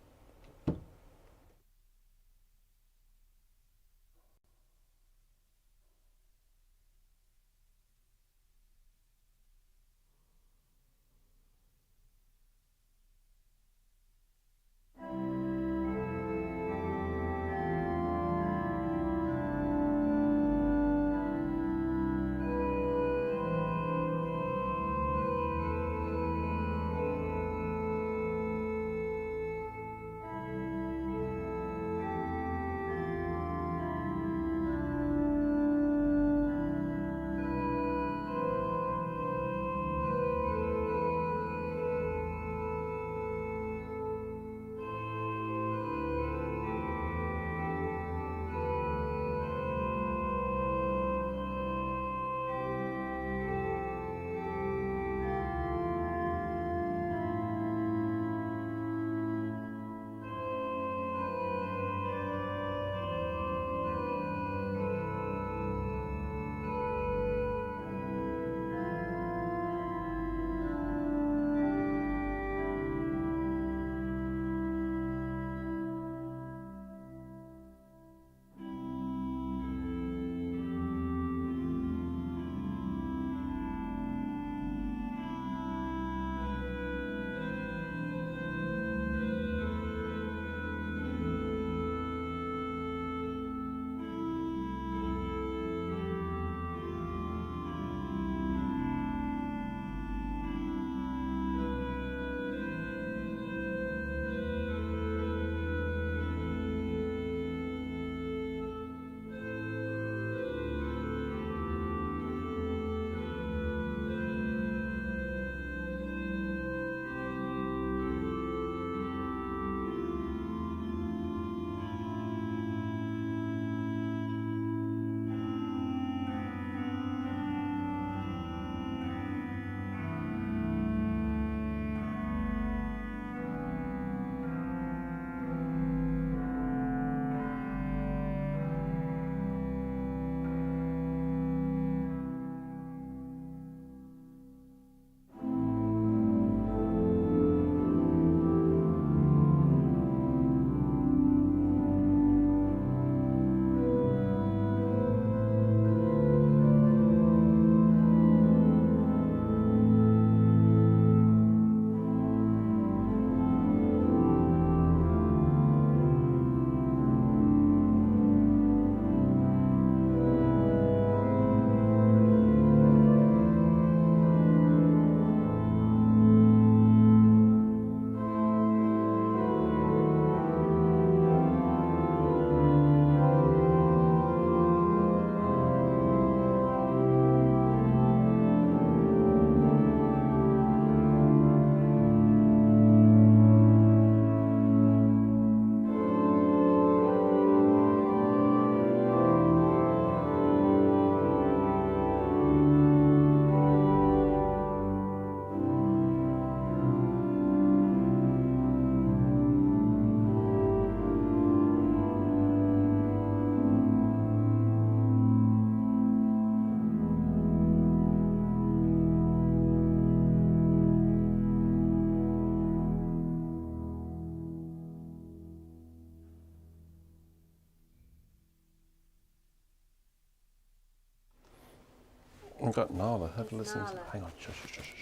I've got Nala. Have a listen. Nala. Hang on. Shush, shush, shush,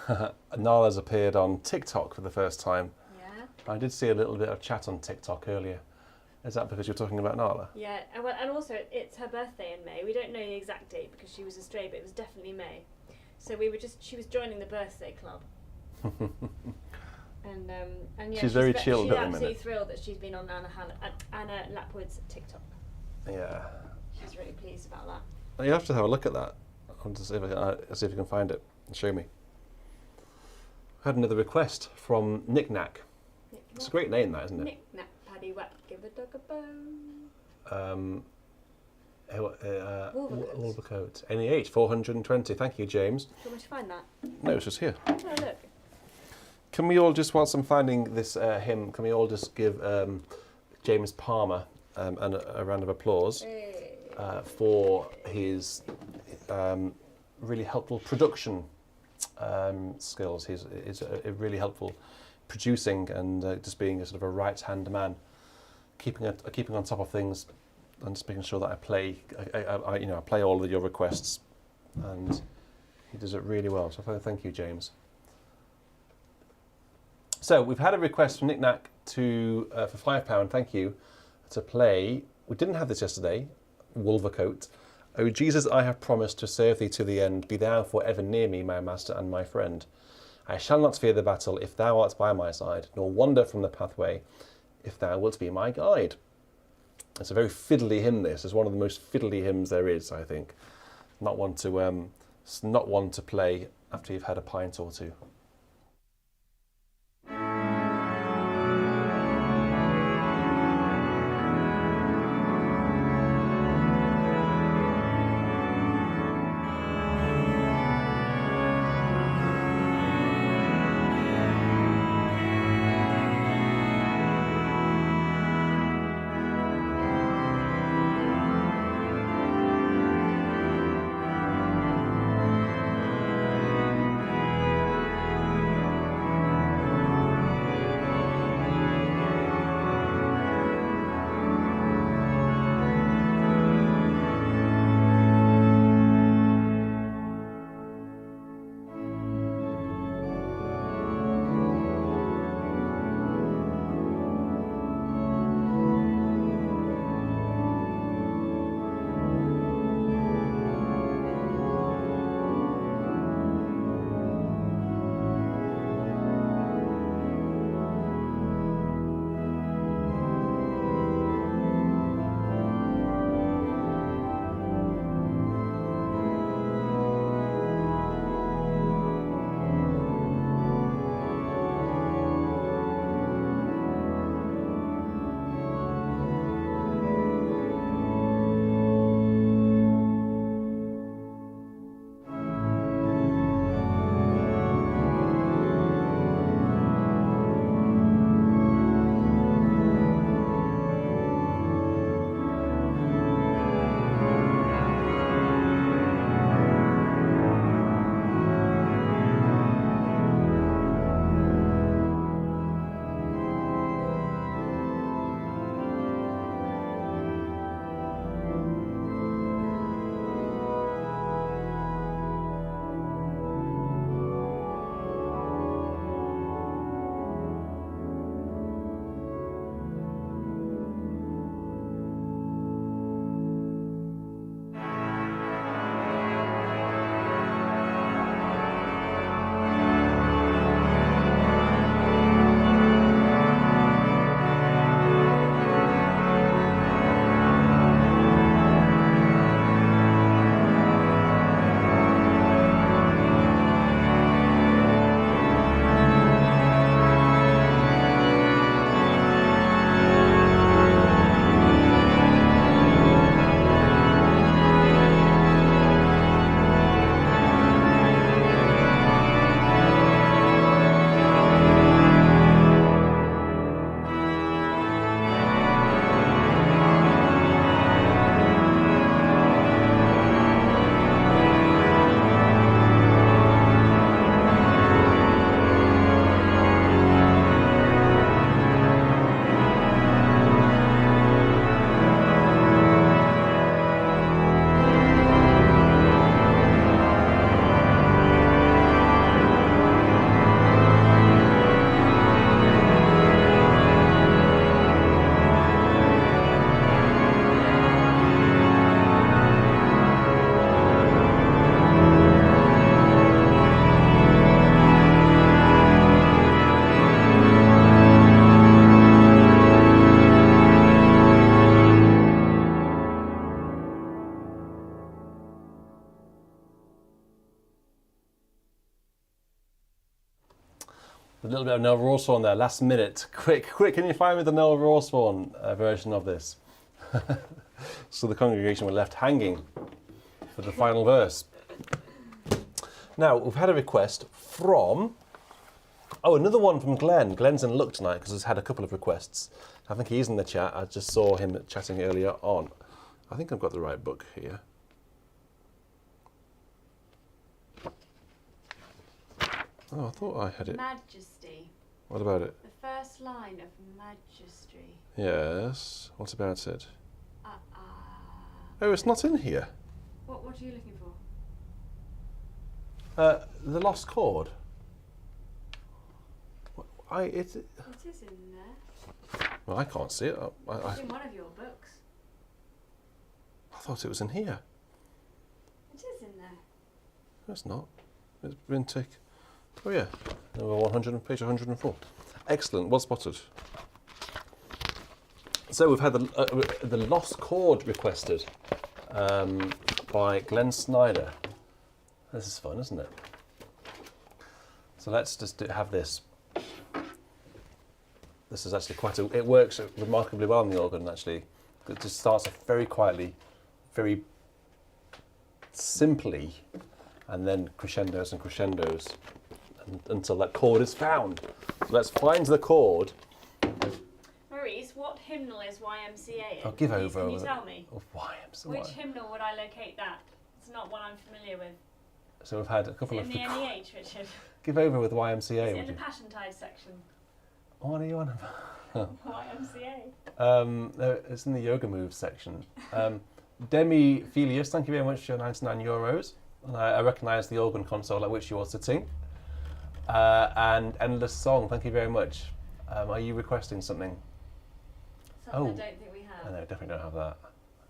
shush. Nala's appeared on TikTok for the first time. Yeah. I did see a little bit of chat on TikTok earlier. Is that because you're talking about Nala? Yeah, and also it's her birthday in May. We don't know the exact date because she was astray, but it was definitely May. So she was joining the birthday club. and yeah, she's very chilled at the minute. She's absolutely thrilled that she's been on Anna Lapwood's TikTok. Yeah. She's really pleased about that. You have to have a look at that. I'll just see if I can find it and show me. I had another request from Nick Knack. It's a great name, that, isn't it? Nick Knack, Paddy Whack, give a dog a bone. Wolvercote. NEH 420. Thank you, James. Do you want me to find that? No, it's just here. Oh, look. Can we all just, whilst I'm finding this hymn, can we all just give James Palmer a round of applause? Hey. for his really helpful production skills. He's really helpful producing and just being a sort of a right-hand man, keeping on top of things, and just making sure that I play all of your requests, and he does it really well. So thank you, James. So we've had a request from Nick Knack for £5. Thank you, to play. We didn't have this yesterday. Wolvercote. O Jesus, I have promised to serve thee to the end. Be thou for ever near me, my master and my friend. I shall not fear the battle if thou art by my side, nor wander from the pathway if thou wilt be my guide. It's a very fiddly hymn. This is one of the most fiddly hymns there is, I think. Not one to play after you've had a pint or two. A little bit of Noel Rawsthorn there, last minute. Quick, can you find me the Noel Rawsthorn version of this? So the congregation were left hanging for the final verse. Now, we've had a request from... Oh, another one from Glenn. Glenn's in luck tonight because he's had a couple of requests. I think he's in the chat. I just saw him chatting earlier on. I think I've got the right book here. Oh, I thought I had it. Majesty. What about it? The first line of Majesty. Yes. What about it? Oh, it's not in here. What are you looking for? The lost chord. It is in there. Well, I can't see it. It's in one of your books. I thought it was in here. It is in there. No, it's not. It's been taken. Oh yeah, number 100, page 104. Excellent, well spotted. So we've had the lost chord requested by Glenn Snyder. This is fun, isn't it? So let's just have this. This is actually it works remarkably well on the organ, actually. It just starts off very quietly, very simply, and then crescendos and crescendos until that chord is found. So let's find the chord. Maurice, what hymnal is YMCA in? I'll give over. Can you tell me? YMCA. Which hymnal would I locate that? It's not one I'm familiar with. So we've had a couple is it of... in the NEH, Richard? Give over with YMCA. Is it in the Passiontide section? What are you on about? YMCA. It's in the yoga moves section. Demi Felius, thank you very much for your €99. And I recognise the organ console at which you are sitting. And Endless Song, thank you very much. Are you requesting something? Something I don't think we have. No, definitely don't have that.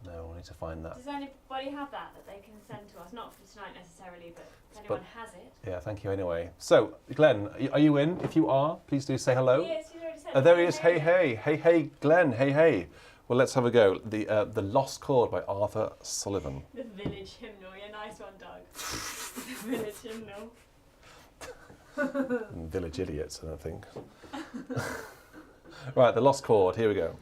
No, we need to find that. Does anybody have that they can send to us? Not for tonight necessarily, but if anyone has it. Yeah, thank you anyway. So, Glenn, are you in? If you are, please do say hello. Yes, he's already said. Oh, there he is. Hey, hey. Hey, hey, Glenn. Hey, hey. Well, let's have a go. The Lost Chord by Arthur Sullivan. The village hymnal. Yeah, nice one, Doug. The village hymnal. Village idiots, I don't think. Right, the Lost Chord. Here we go.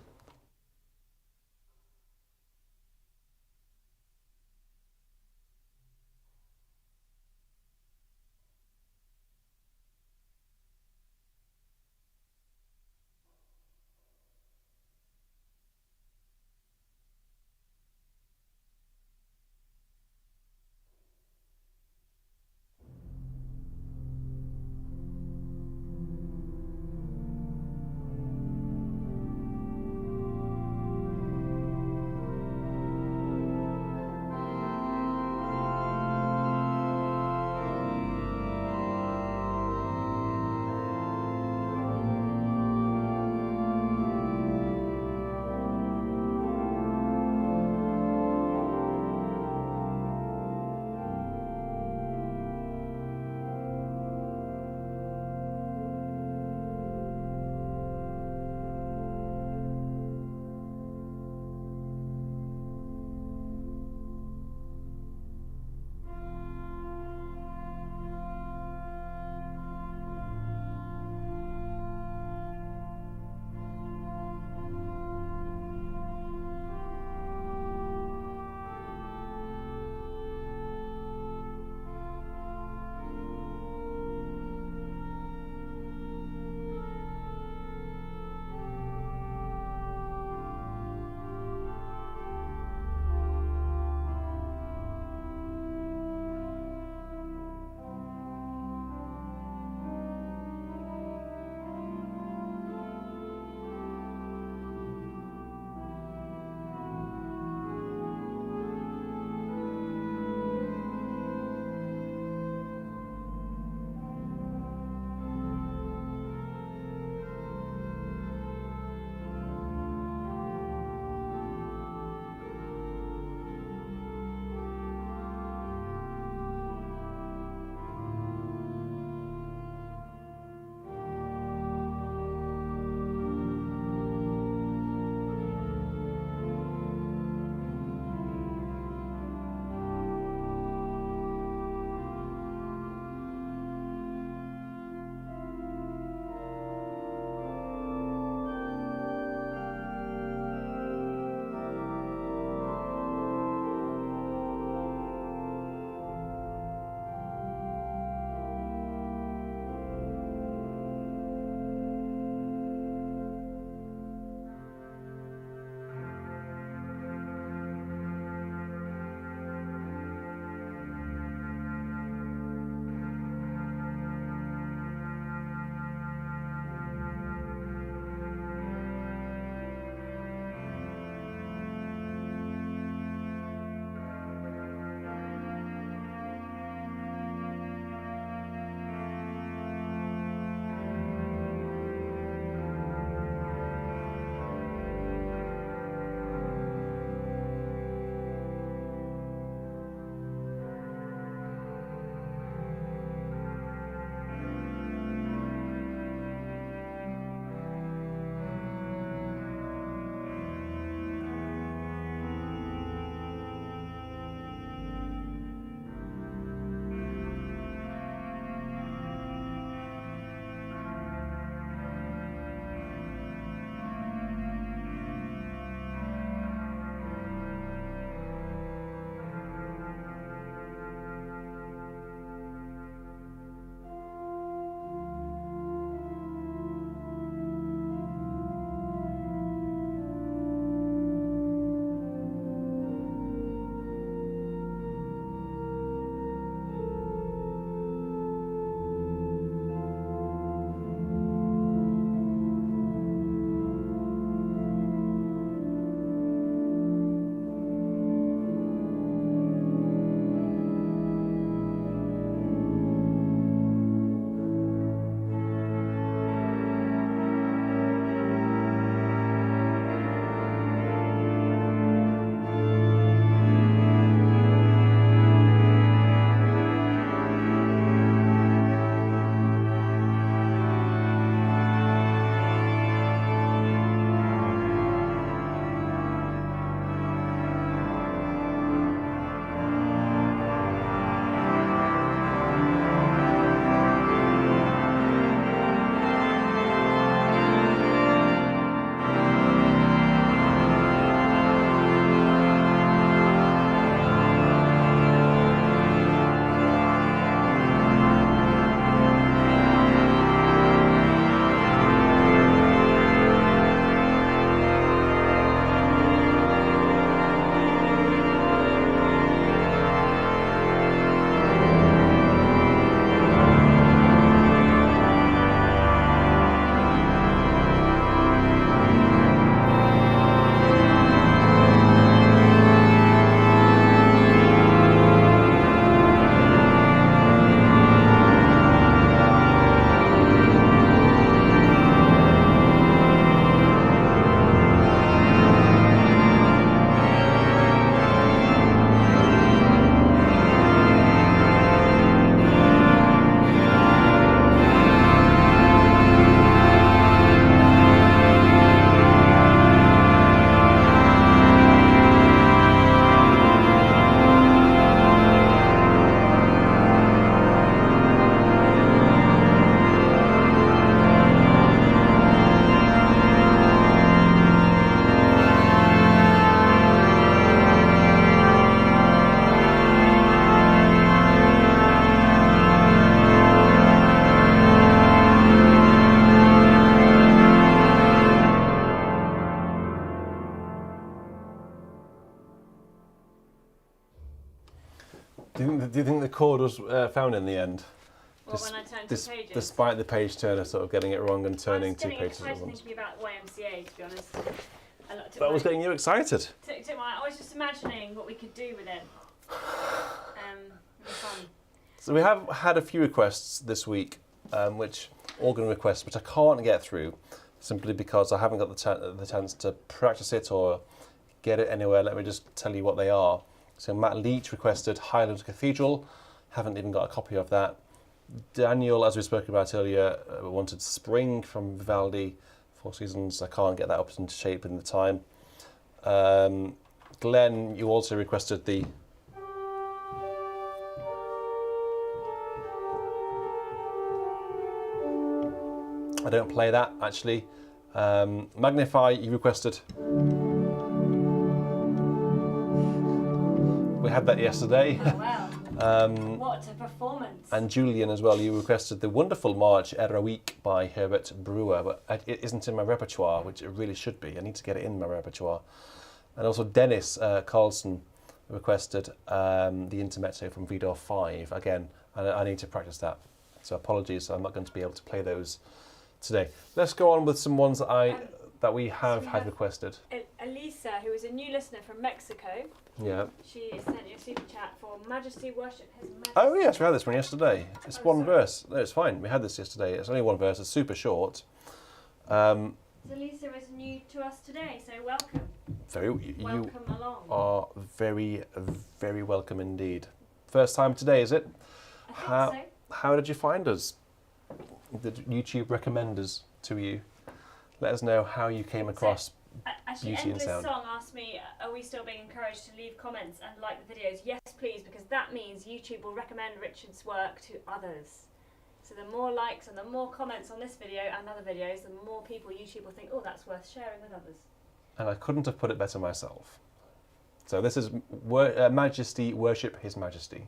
think the chord was found in the end? Well, when I turned two pages. Despite the page turner sort of getting it wrong and turning two pages at I was once. thinking about YMCA, to be honest. That was getting you excited. I was just imagining what we could do with it. It was fun. So we have had a few requests this week, organ requests, which I can't get through, simply because I haven't got the chance to practice it or get it anywhere. Let me just tell you what they are. So Matt Leach requested Highland Cathedral. Haven't even got a copy of that. Daniel, as we spoke about earlier, wanted Spring from Vivaldi, Four Seasons. I can't get that up into shape in the time. Glenn, you also requested the... I don't play that, actually. Magnify, you requested... We had that yesterday. Oh, wow. What a performance. And Julian as well, you requested the wonderful March Eroique by Herbert Brewer, but it isn't in my repertoire, which it really should be. I need to get it in my repertoire. And also Dennis Carlson requested the Intermezzo from Vidor 5. Again, I need to practice that. So apologies, I'm not going to be able to play those today. Let's go on with some ones that we have had requested. Elisa, who is a new listener from Mexico. Yeah. She sent you a super chat for Majesty Worship His Majesty. Oh yes, we had this one yesterday. It's one verse. No, it's fine. We had this yesterday. It's only one verse. It's super short. So Lisa is new to us today, so welcome. You along. are very, very welcome indeed. First time today, is it? I think so. How did you find us? Did YouTube recommend us to you? Let us know how you came across Beauty and Sound. Song asked me, are we still being encouraged to leave comments and like the videos? Yes, please, because that means YouTube will recommend Richard's work to others. So the more likes and the more comments on this video and other videos, the more people YouTube will think, oh, that's worth sharing with others. And I couldn't have put it better myself. So this is Majesty, Worship His Majesty.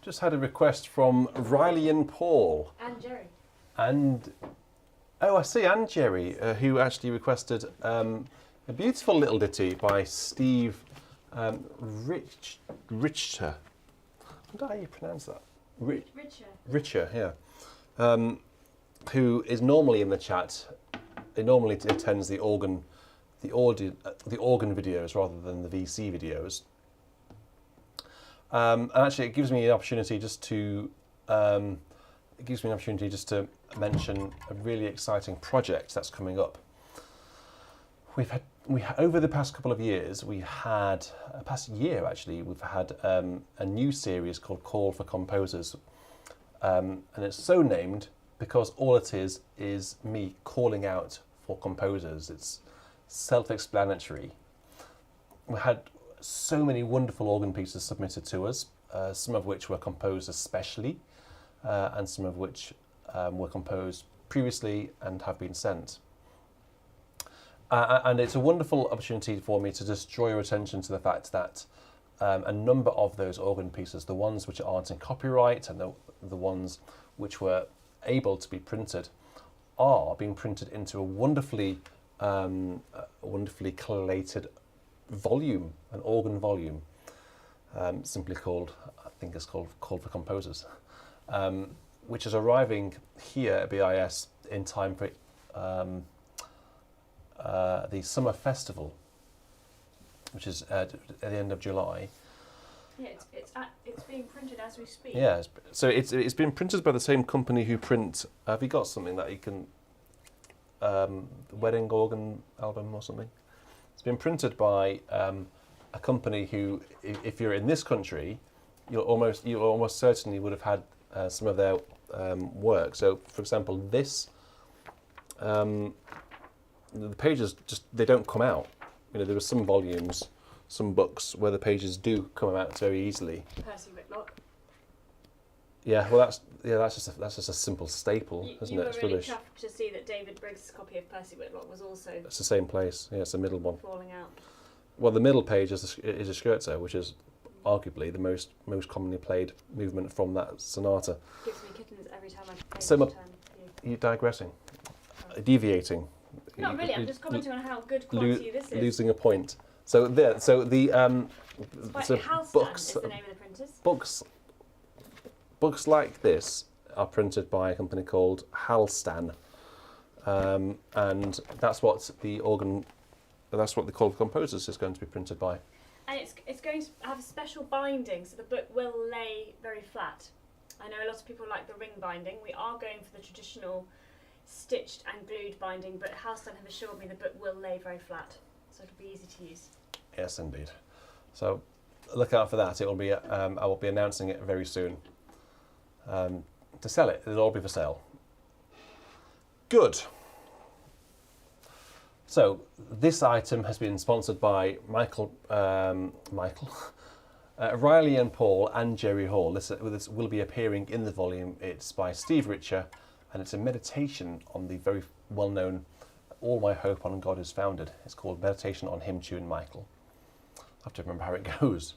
Just had a request from Riley and Paul. And Jerry. And, oh, I see, and Jerry, who actually requested a beautiful little ditty by Steve Richter. I wonder how you pronounce that. Richter, yeah. Who is normally in the chat. He normally attends the organ videos rather than the VC videos. And actually, it gives me an opportunity just to mention a really exciting project that's coming up. Over the past couple of years, past year actually, we've had a new series called Call for Composers, and it's so named because all it is me calling out for composers. It's self-explanatory. We had so many wonderful organ pieces submitted to us, some of which were composed especially, and some of which were composed previously and have been sent. And it's a wonderful opportunity for me to just draw your attention to the fact that a number of those organ pieces, the ones which aren't in copyright and the ones which were able to be printed are being printed into a wonderfully collated volume, an organ volume, simply called, I think it's called for Composers, which is arriving here at BIS in time for the summer festival, which is at the end of July. Yeah, it's being printed as we speak. Yeah, so it's been printed by the same company who print. Have you got something that you can? Wedding organ album or something. It's been printed by a company who, if you're in this country, you almost certainly would have had some of their work. So, for example, this the pages they don't come out. There are some volumes, some books where the pages do come out very easily. Percy Whitlock. Yeah, well, that's just a simple staple, isn't it? You It's were really rubbish. chuffed to see that David Briggs' copy of Percy Whitlock was also It's the same place. Yeah, it's the middle one. falling out. Well, the middle page is a scherzo, which is arguably the most commonly played movement from that sonata. Gives me kittens every time I play So, this turn. You're digressing, deviating. Not really. I'm just commenting on how good quality this is. Losing a point. So the Halstan books is the name of the printers. books like this are printed by a company called Halstan, and that's what the Call for Composers is going to be printed by. And it's going to have a special binding, so the book will lay very flat. I know a lot of people like the ring binding. We are going for the traditional stitched and glued binding, but Halstan have assured me the book will lay very flat, so it'll be easy to use. Yes, indeed. So look out for that. It will be. I will be announcing it very soon. To sell it, it'll all be for sale. Good. So this item has been sponsored by Riley and Paul and Jerry Hall. This will be appearing in the volume. It's by Steve Richter, and it's a meditation on the very well-known All My Hope on God Is Founded. It's called Meditation on Hymn Tune Michael. I have to remember how it goes.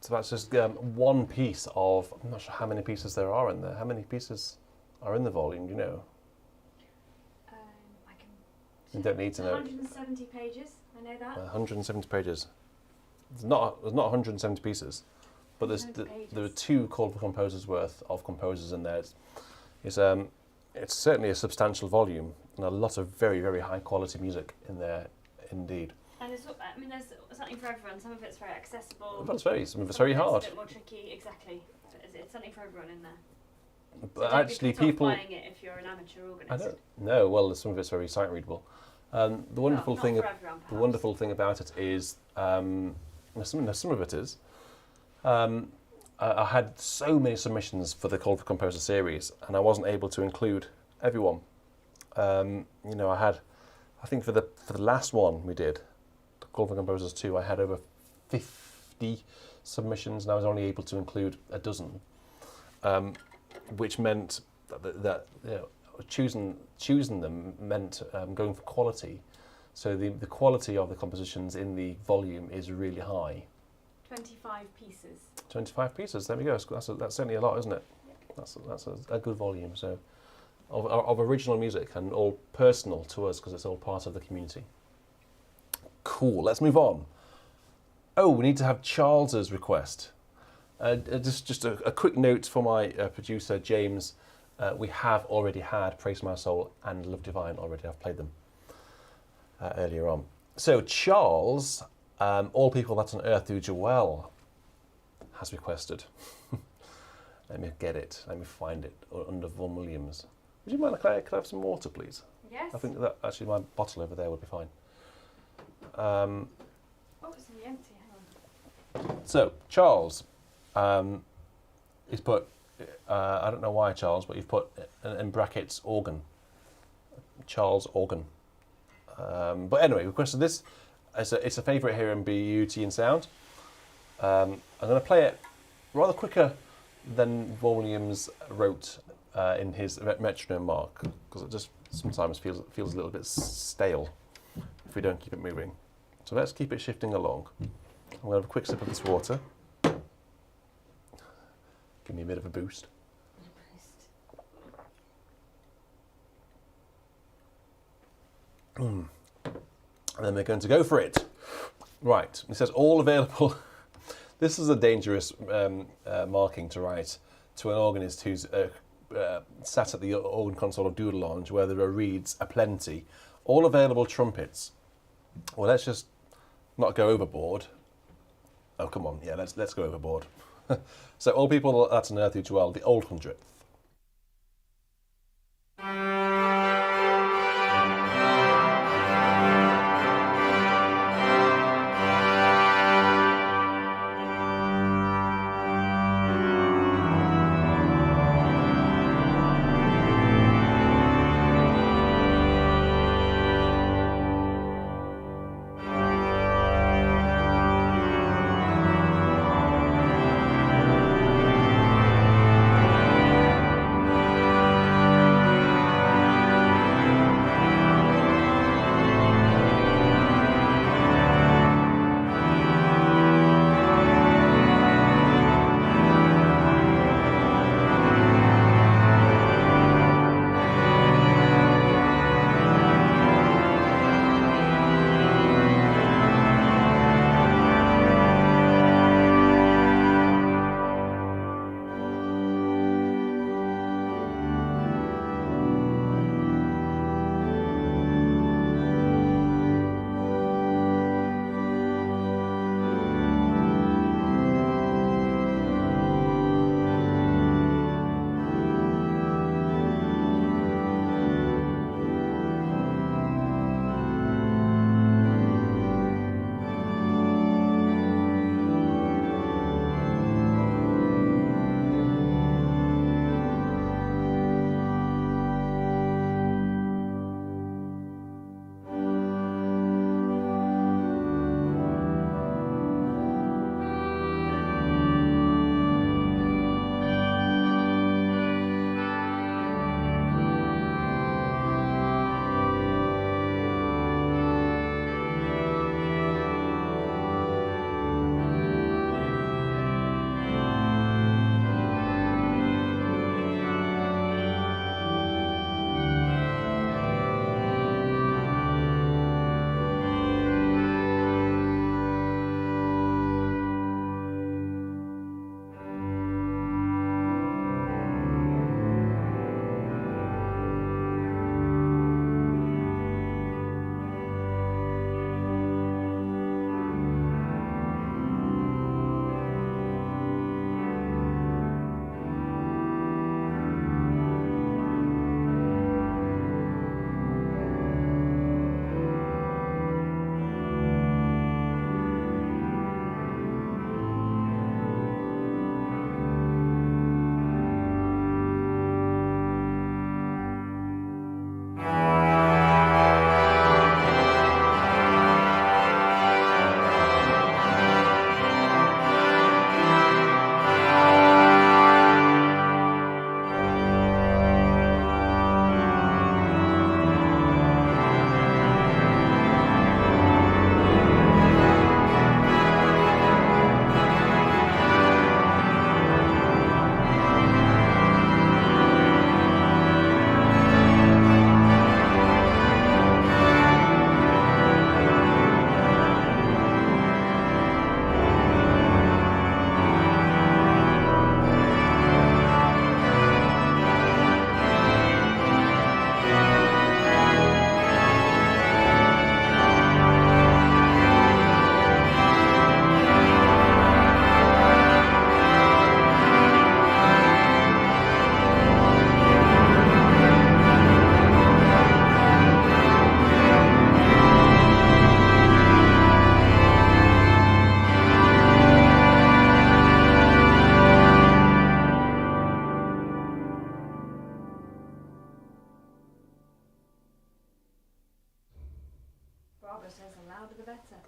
So that's just one piece of. I'm not sure how many pieces there are in there. How many pieces are in the volume? Do you know? I can. You don't need to know. 170 pages. I know that. 170 pages. There's not 170 pieces, but there are 2 called for composers worth of composers in there. It's certainly a substantial volume and a lot of very, very high quality music in there, indeed. And there's something for everyone. Some of it's very accessible. But some of it's very hard. It's a bit more tricky, exactly. It's something for everyone in there. But so actually, don't be people. put off buying it if you're an amateur organist. I don't know. Well, some of it's very sight readable. The wonderful Not thing. for everyone, The wonderful thing about it is, some of it is. I had so many submissions for the Call for Composer series, and I wasn't able to include everyone. I think for the last one we did, the Call for Composers 2, I had over 50 submissions, and I was only able to include a dozen, which meant that choosing them meant going for quality. So the quality of the compositions in the volume is really high. 25 pieces. 25 pieces. There we go. That's certainly a lot, isn't it? Yep. That's a good volume. So of original music, and all personal to us because it's all part of the community. Cool. Let's move on. Oh, we need to have Charles's request. Just a quick note for my producer James. We have already had Praise My Soul and Love Divine already. I've played them earlier on. So Charles, All People That on Earth Do Well, has requested. Let me get it. Let me find it under Vaughan Williams. Would you mind? Could I have some water, please? Yes. I think that actually my bottle over there would be fine. Oh, it's in the empty. Hang on. So Charles, he's put. I don't know why, Charles, but you've put in brackets organ. Charles organ. But anyway, requested this. It's a favourite here in Beauty and Sound. I'm going to play it rather quicker than Vaughan Williams wrote in his metronome mark, because it just sometimes feels a little bit stale if we don't keep it moving. So let's keep it shifting along. I'm going to have a quick sip of this water. Give me a bit of a boost. And then we're going to go for it. Right, it says all available. This is a dangerous marking to write to an organist who's sat at the organ console of Doodle Lounge where there are reeds aplenty. All available trumpets. Well, let's just not go overboard. Oh, come on, yeah, let's go overboard. So all people that on earth do well, the old Hundredth.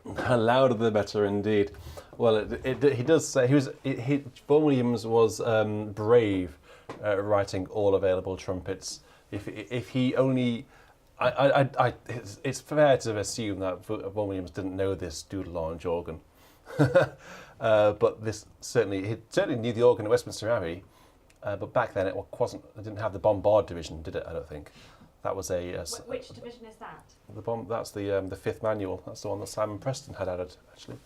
Louder the better, indeed. Well, he does say Vaughan Williams was brave writing all available trumpets. If he only, it's fair to assume that Vaughan Williams didn't know this doodle orange organ, but this he certainly knew the organ at Westminster Abbey, but back then it didn't have the bombard division, did it? I don't think. That was Which division is that? That's the fifth manual. That's the one that Simon Preston had added, actually.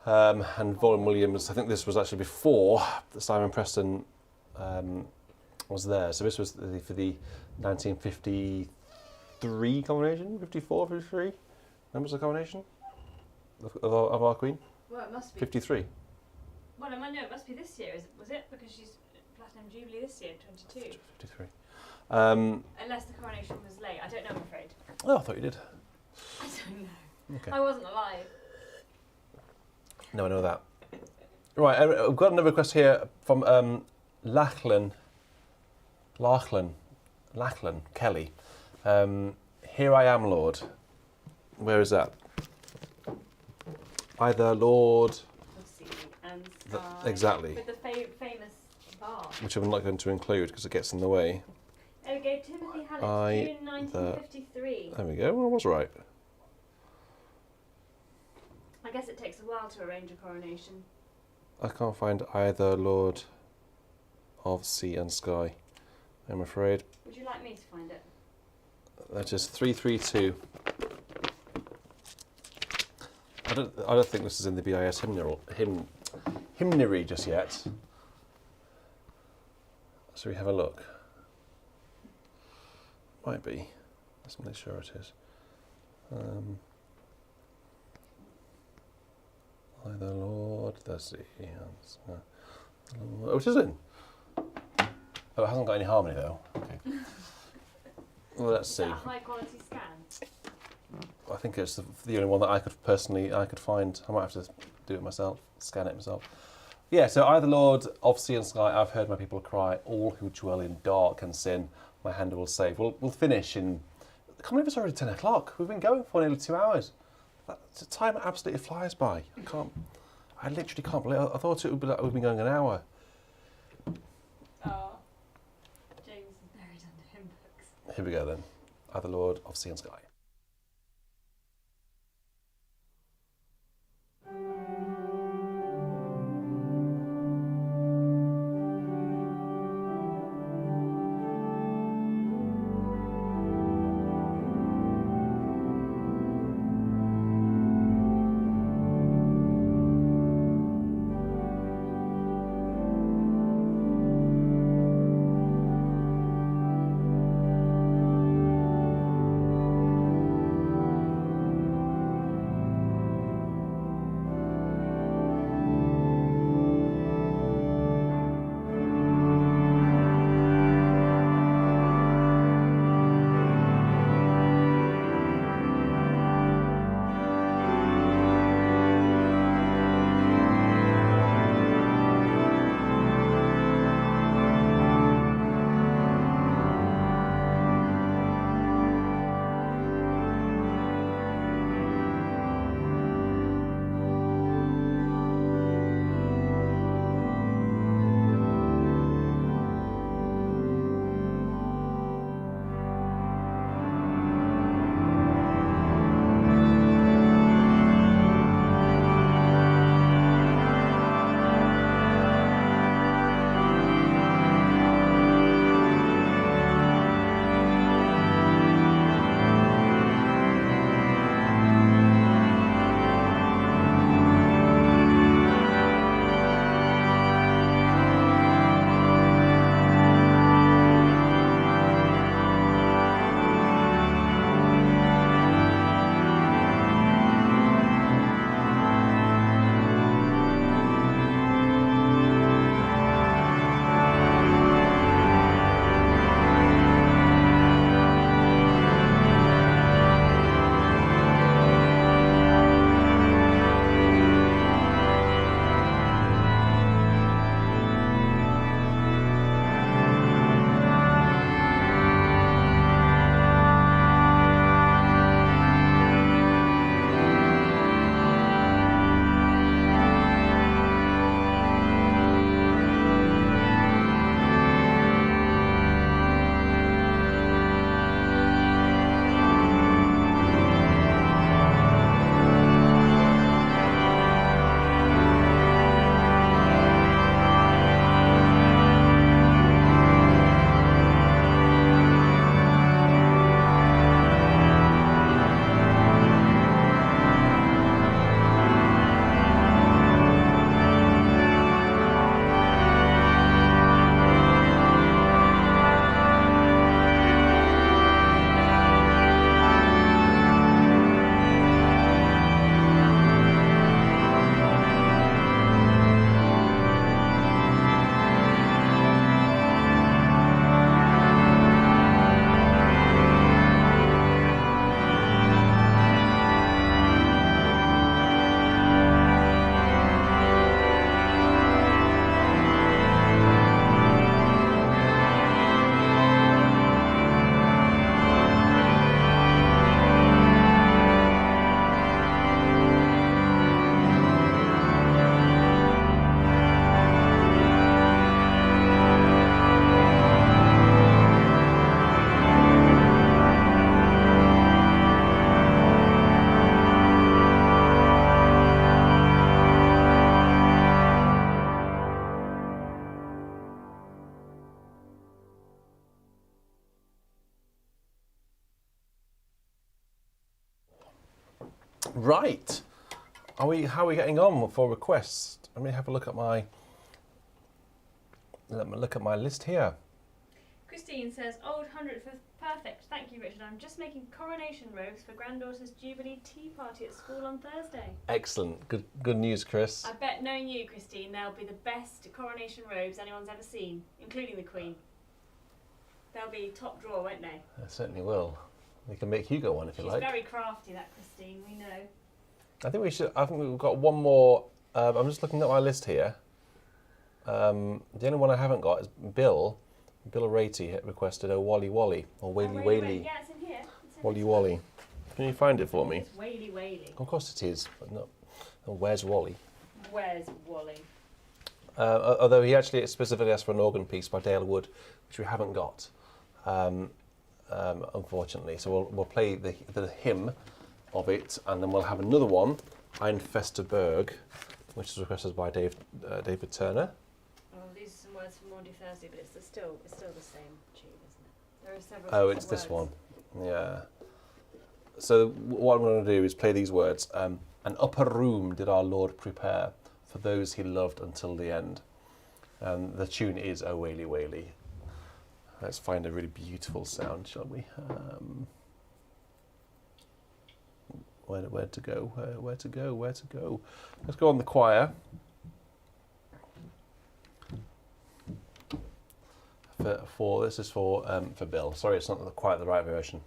And Vaughan Williams, I think this was actually before Simon Preston was there. So this was for the 1953 coronation, 54, 53. When was the coronation of our Queen? Well, it must be 53. Well, I know it must be this year. Was it? Because she's Platinum Jubilee this year, 22. 53. Unless the coronation was late. I don't know, I'm afraid. Oh, I thought you did. I don't know. Okay. I wasn't alive. No, I know that. Right, I've got another request here from Lachlan Kelly. Here I am, Lord. Where is that? Either Lord... Sea and sky. Exactly. With the famous bar. Which I'm not going to include because it gets in the way. There we go, Timothy Hallett, June 1953. There we go, well, I was right. I guess it takes a while to arrange a coronation. I can't find either Lord of Sea and Sky, I'm afraid. Would you like me to find it? That is 332. I don't think this is in the BIS hymnary just yet. So we have a look. Might be. Let's make sure it is. Either Lord, the Sea, and Sky. Oh, it is in. Oh, it hasn't got any harmony though. Okay. Well, let's see. Is that a high quality scan? I think it's the only one that I could find. I might have to do it myself, scan it myself. Yeah, so either Lord of Sea and Sky, I've heard my people cry, all who dwell in dark and sin, my hand will save. We'll finish in, I can't believe it's already 10 o'clock. We've been going for nearly 2 hours. The time absolutely flies by. I literally can't believe it. I thought it would be like we've been going an hour. Oh, James is buried under hymn books. Here we go then. Either Lord of Sea and Sky. Right. How are we getting on for requests? Let me have a look at my list here. Christine says, Old Hundredth was perfect. Thank you, Richard. I'm just making coronation robes for granddaughter's Jubilee tea party at school on Thursday. Excellent. Good news, Chris. I bet, knowing you, Christine, they'll be the best coronation robes anyone's ever seen, including the Queen. They'll be top drawer, won't they? I certainly will. We can make Hugo one if you like. She's very crafty, that Christine, we know. I think we've got one more. I'm just looking at my list here. The only one I haven't got is Bill Ratey requested a Wally Wally or Waly. Yeah, it's in here. Wally Wally. Can you find it for me? It's Waly. Of course it is, but no. Where's Wally? Where's Wally? Although he actually specifically asked for an organ piece by Dale Wood, which we haven't got, unfortunately. So we'll play the hymn of it, and then we'll have another one, Ein Feste Burg, which is requested by David Turner. Oh, these are some words from Maundy Thursday, but it's still the same tune, isn't it? There are several. Oh, it's this one. Yeah. So what I'm going to do is play these words. An upper room did our Lord prepare for those he loved until the end. The tune is O Waly Waly. Let's find a really beautiful sound, shall we? Where to go? Where to go? Let's go on the choir. This is for Bill. Sorry, it's not quite the right version.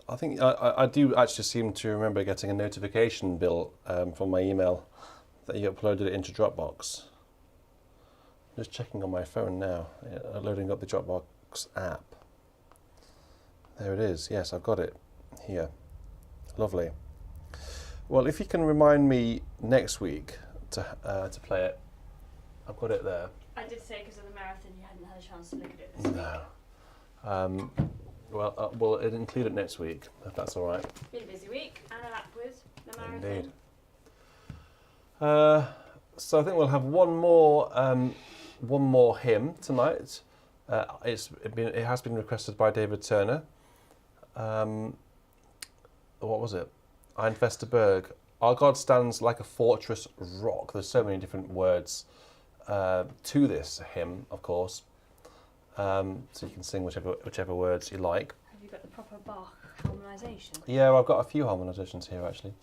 I think I do actually seem to remember getting a notification, Bill, from my email that you uploaded it into Dropbox. Just checking on my phone now, loading up the Dropbox app. There it is. Yes, I've got it here. Lovely. Well, if you can remind me next week to play it, I've got it there. I did say because of the marathon you hadn't had a chance to look at it this week. No. Well, we'll include it next week, if that's all right. Been a busy week, and a lap with the marathon. Indeed. So I think we'll have one more hymn tonight. It has been requested by David Turner. What was it? Ein Feste Burg. Our God stands like a fortress rock. There's so many different words to this hymn, of course. So you can sing whichever words you like. Have you got the proper Bach harmonisation? Yeah, well, I've got a few harmonisations here actually.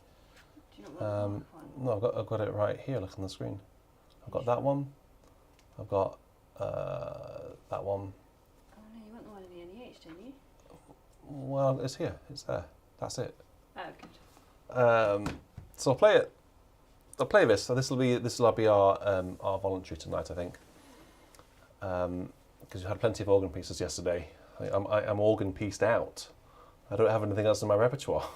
Do you not want the Bach one? No, I've got it right here. Look on the screen. I've got that one. I've got that one. Oh no, you want the one in the NEH, don't you? Well, it's here. It's there. That's it. Oh, good. So I'll play it. I'll play this. So this will be our voluntary tonight, I think. Because we had plenty of organ pieces yesterday. I'm organ pieced out. I don't have anything else in my repertoire.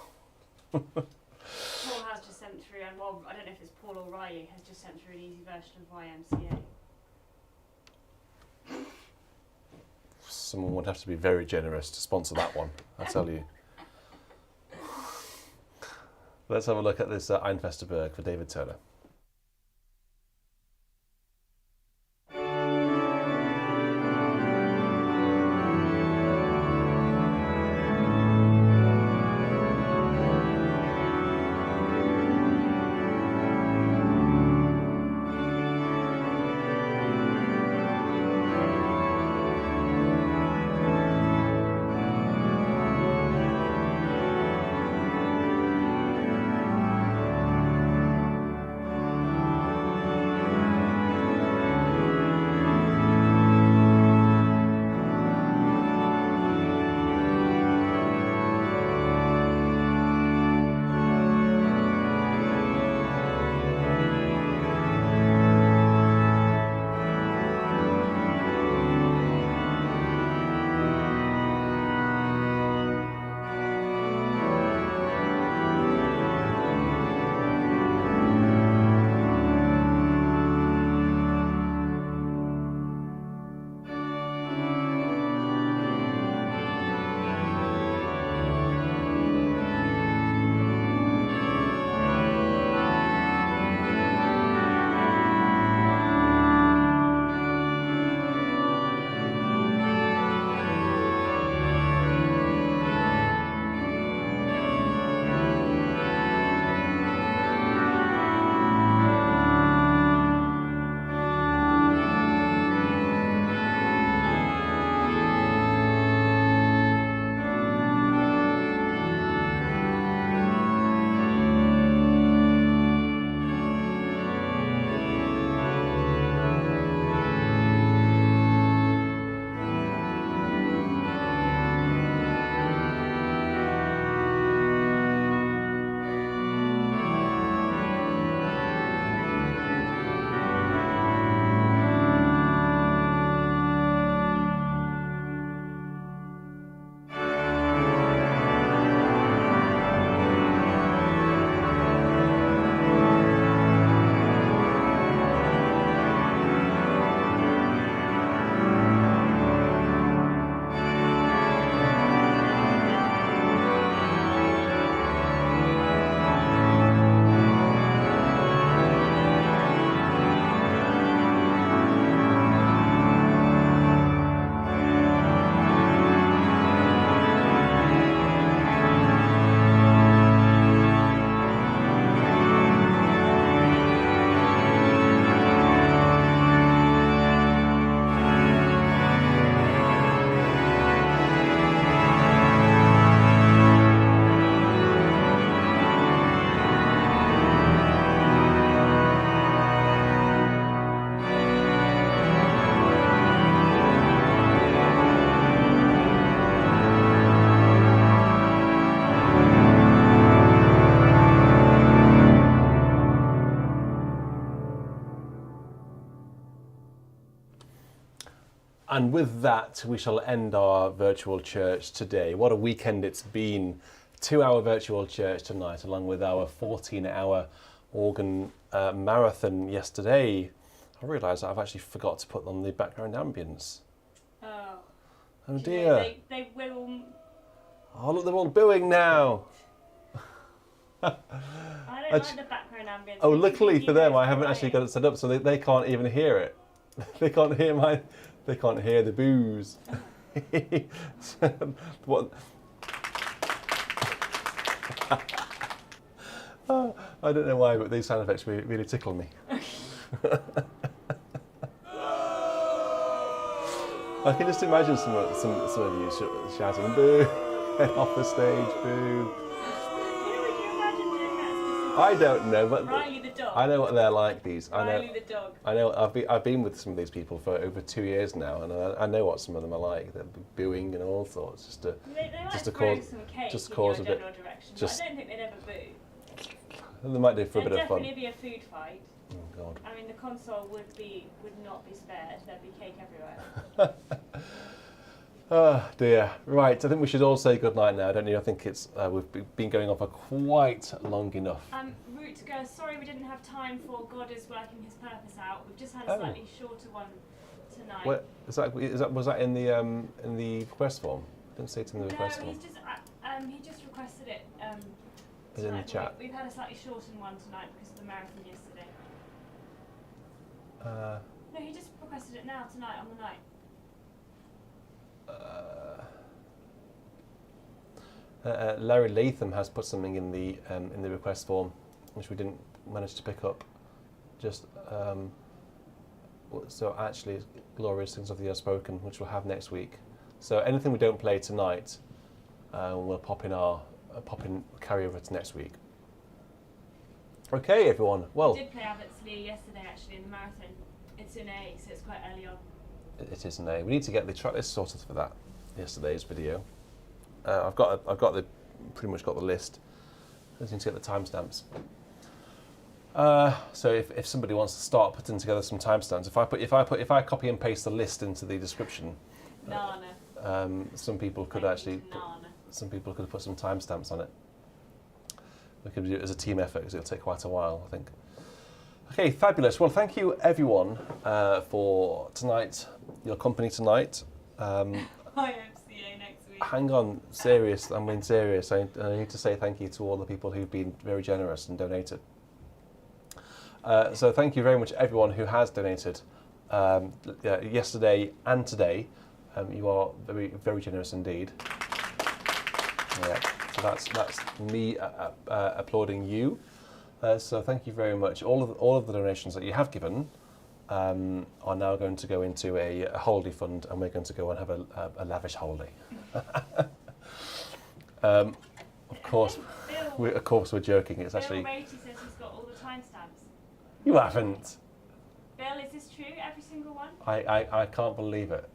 Paul has just sent through, and well, I don't know if it's Paul or Riley, has just sent through an easy version of YMCA. Someone would have to be very generous to sponsor that one, I tell you. Let's have a look at this Ein Feste Burg for David Turner. And with that, we shall end our virtual church today. What a weekend it's been. 2-hour virtual church tonight, along with our 14-hour organ marathon yesterday. I realised I've actually forgot to put on the background ambience. Oh dear. They will... Oh look, they're all booing now. I don't like the background ambience. Oh, luckily for them, I haven't actually got it set up, so they can't even hear it. They can't hear they can't hear the boos. What? I don't know why, but these sound effects really tickle me. I can just imagine some of you shouting, boo, head off the stage, boo. Who would you imagine doing that specifically? I don't know, but Riley the dog. I know what they're like. These, Riley the dog. I know. I've been with some of these people for over 2 years now, and I know what some of them are like. They're booing and all sorts, just to They just might to throw cause some cake just in cause your a bit. general direction, just- but I don't think they'd ever boo. They might do it for a There'd bit of fun. definitely be a food fight. Oh God. I mean, the console would not be spared. There'd be cake everywhere. Oh dear. Right, I think we should all say goodnight now, don't you? I think it's we've been going on for quite long enough. Route girl, sorry we didn't have time for God is working his purpose out. We've just had a slightly shorter one tonight. What, was that in the request form? I didn't see it in the request No, form. he just requested it Is it in the tonight. chat? We've had a slightly shortened one tonight because of the marathon yesterday. No, he just requested it now tonight on the night. Larry Latham has put something in the request form, which we didn't manage to pick up. Just so actually, glorious things of the unspoken, which we'll have next week. So anything we don't play tonight, we'll pop in carry over to next week. Okay, everyone. Well, We did play Abbottsley yesterday actually in the marathon. It's in A, so it's quite early on. it is an A. We need to get the track list sorted for that. Yesterday's video. I've pretty much got the list. I just need to get the timestamps. So if somebody wants to start putting together some timestamps, if I copy and paste the list into the description, some people could put some timestamps on it. We could do it as a team effort because it'll take quite a while, I think. Okay, fabulous. Well, thank you everyone for tonight, your company tonight. IMCA next week. Hang on, serious. I'm being serious. I need to say thank you to all the people who've been very generous and donated. So thank you very much, everyone who has donated yesterday and today. You are very, very generous indeed. Yeah. So that's me applauding you. So thank you very much. All of the donations that you have given are now going to go into a holiday fund, and we're going to go and have a lavish holiday. Of course, we're joking. It's actually. Bill Ratey says he's got all the timestamps. You haven't. Bill, is this true? Every single one? I can't believe it.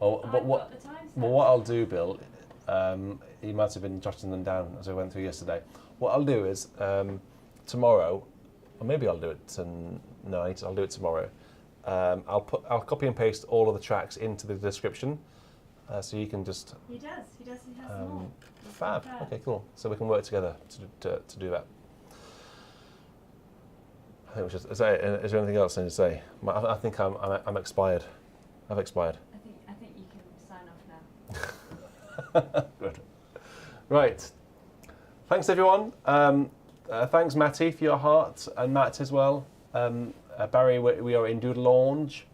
Oh, but got the timestamps. Well, what I'll do, Bill, you might have been jotting them down as I went through yesterday. What I'll do is tomorrow, or maybe I'll do it. I'll do it tomorrow. I'll copy and paste all of the tracks into the description, so you can just. He does. He has them all. Fab. Okay, cool. So we can work together to do that. I think is there anything else I need to say? I think I'm expired. I've expired. I think you can sign off now. Good. Right. Thanks, everyone. Thanks, Matty, for your heart, and Matt as well. Barry, we are in Doodle Lounge.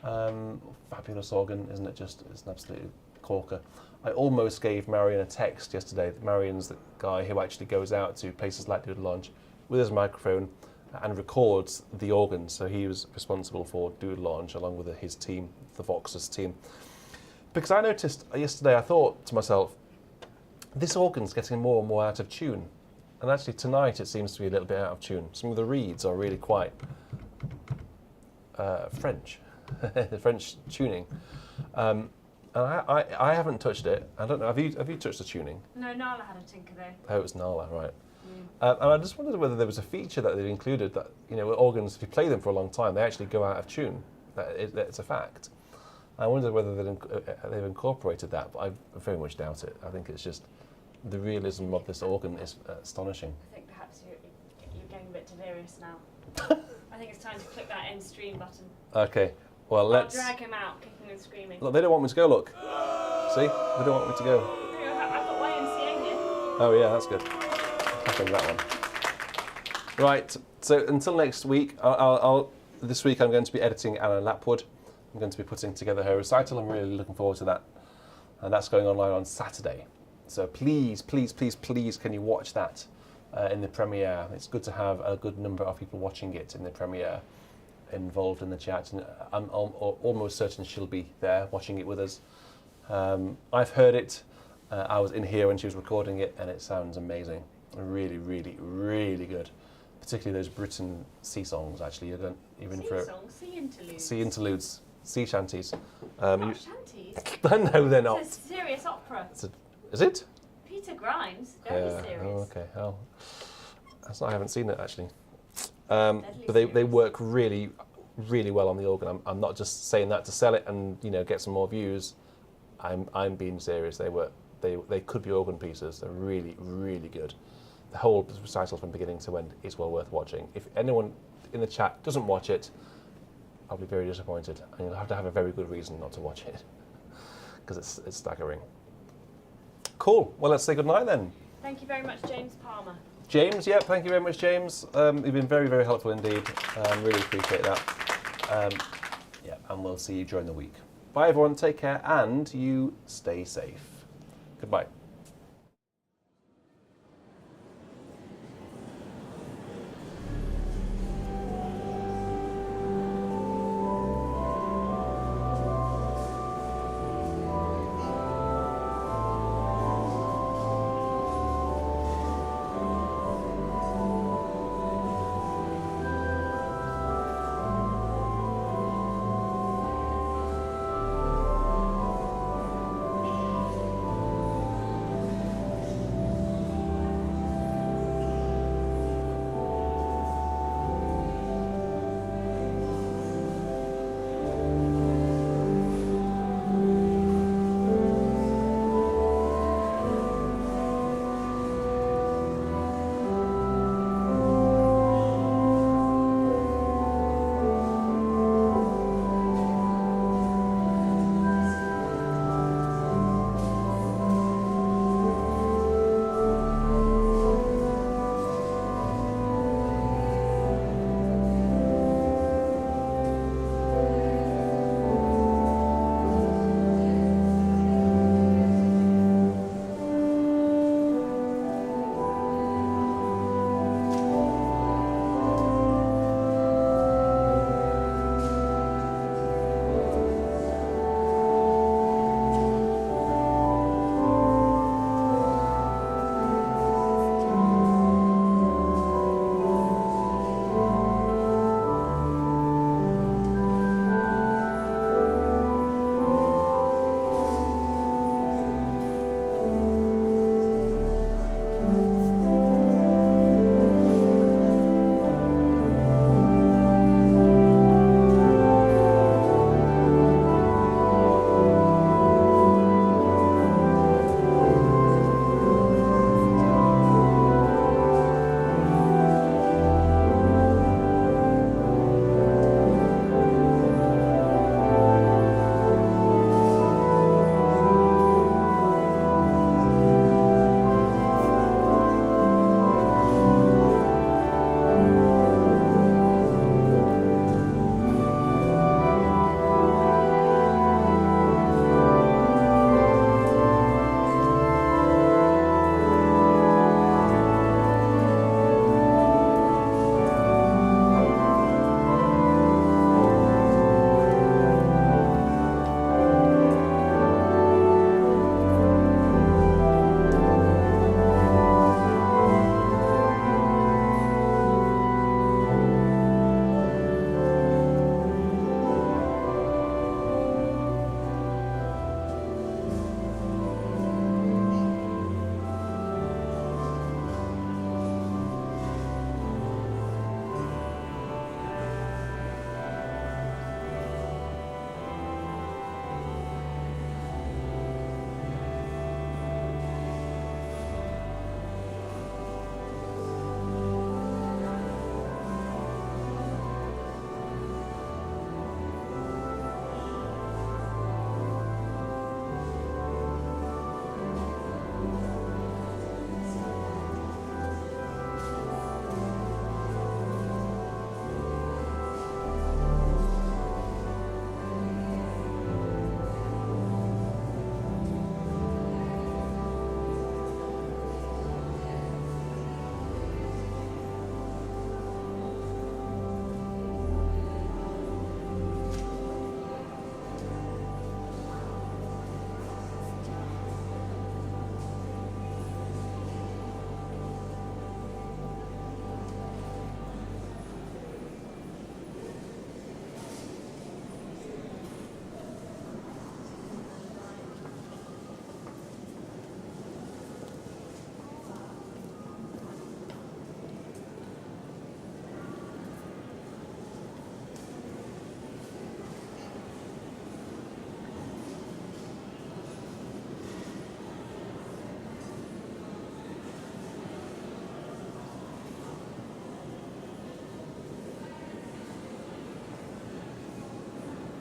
Fabulous organ, isn't it? It's an absolute corker. I almost gave Marion a text yesterday. Marion's the guy who actually goes out to places like Doodle Lounge with his microphone and records the organ. So he was responsible for Doodle Lounge along with his team, the Voxers team. Because I noticed yesterday, I thought to myself, this organ's getting more and more out of tune. And actually tonight it seems to be a little bit out of tune. Some of the reeds are really quite French, the French tuning. And I haven't touched it. I don't know. Have you touched the tuning? No, Nala had a tinker though. Oh, it was Nala, right. And I just wondered whether there was a feature that they've included that, organs, if you play them for a long time, they actually go out of tune. It's a fact. I wonder whether they've incorporated that, but I very much doubt it. I think it's just the realism of this organ is astonishing. I think perhaps you're getting a bit delirious now. I think it's time to click that end stream button. Okay, well let's. I'll drag him out, kicking and screaming. Look, they don't want me to go. Look, see, they don't want me to go. I've got YMCA here. Oh yeah, that's good. I'll take that one. Right. So until next week, this week I'm going to be editing Anna Lapwood. I'm going to be putting together her recital. I'm really looking forward to that. And that's going online on Saturday. So please, please, please, please, can you watch that in the premiere. It's good to have a good number of people watching it in the premiere, involved in the chat, and I'm almost certain she'll be there watching it with us. I've heard it. I was in here when she was recording it, and it sounds amazing. Really, really, really good. Particularly those Britain sea songs. Actually, you don't even for sea interludes. Sea interludes, sea shanties. Not shanties. No, they're not. It's a serious opera. Is it? Peter Grimes, very serious. Oh, okay. Oh, I haven't seen it actually. But they work really, really well on the organ. I'm not just saying that to sell it and get some more views. I'm being serious. They could be organ pieces. They're really, really good. The whole recital from beginning to end is well worth watching. If anyone in the chat doesn't watch it, I'll be very disappointed, and you'll have to have a very good reason not to watch it, because it's staggering. Cool. Well, let's say goodnight then. Thank you very much, James Palmer. James, yeah, thank you very much, James. You've been very, very helpful indeed. Really appreciate that. Yeah, and we'll see you during the week. Bye, everyone. Take care, and you stay safe. Goodbye.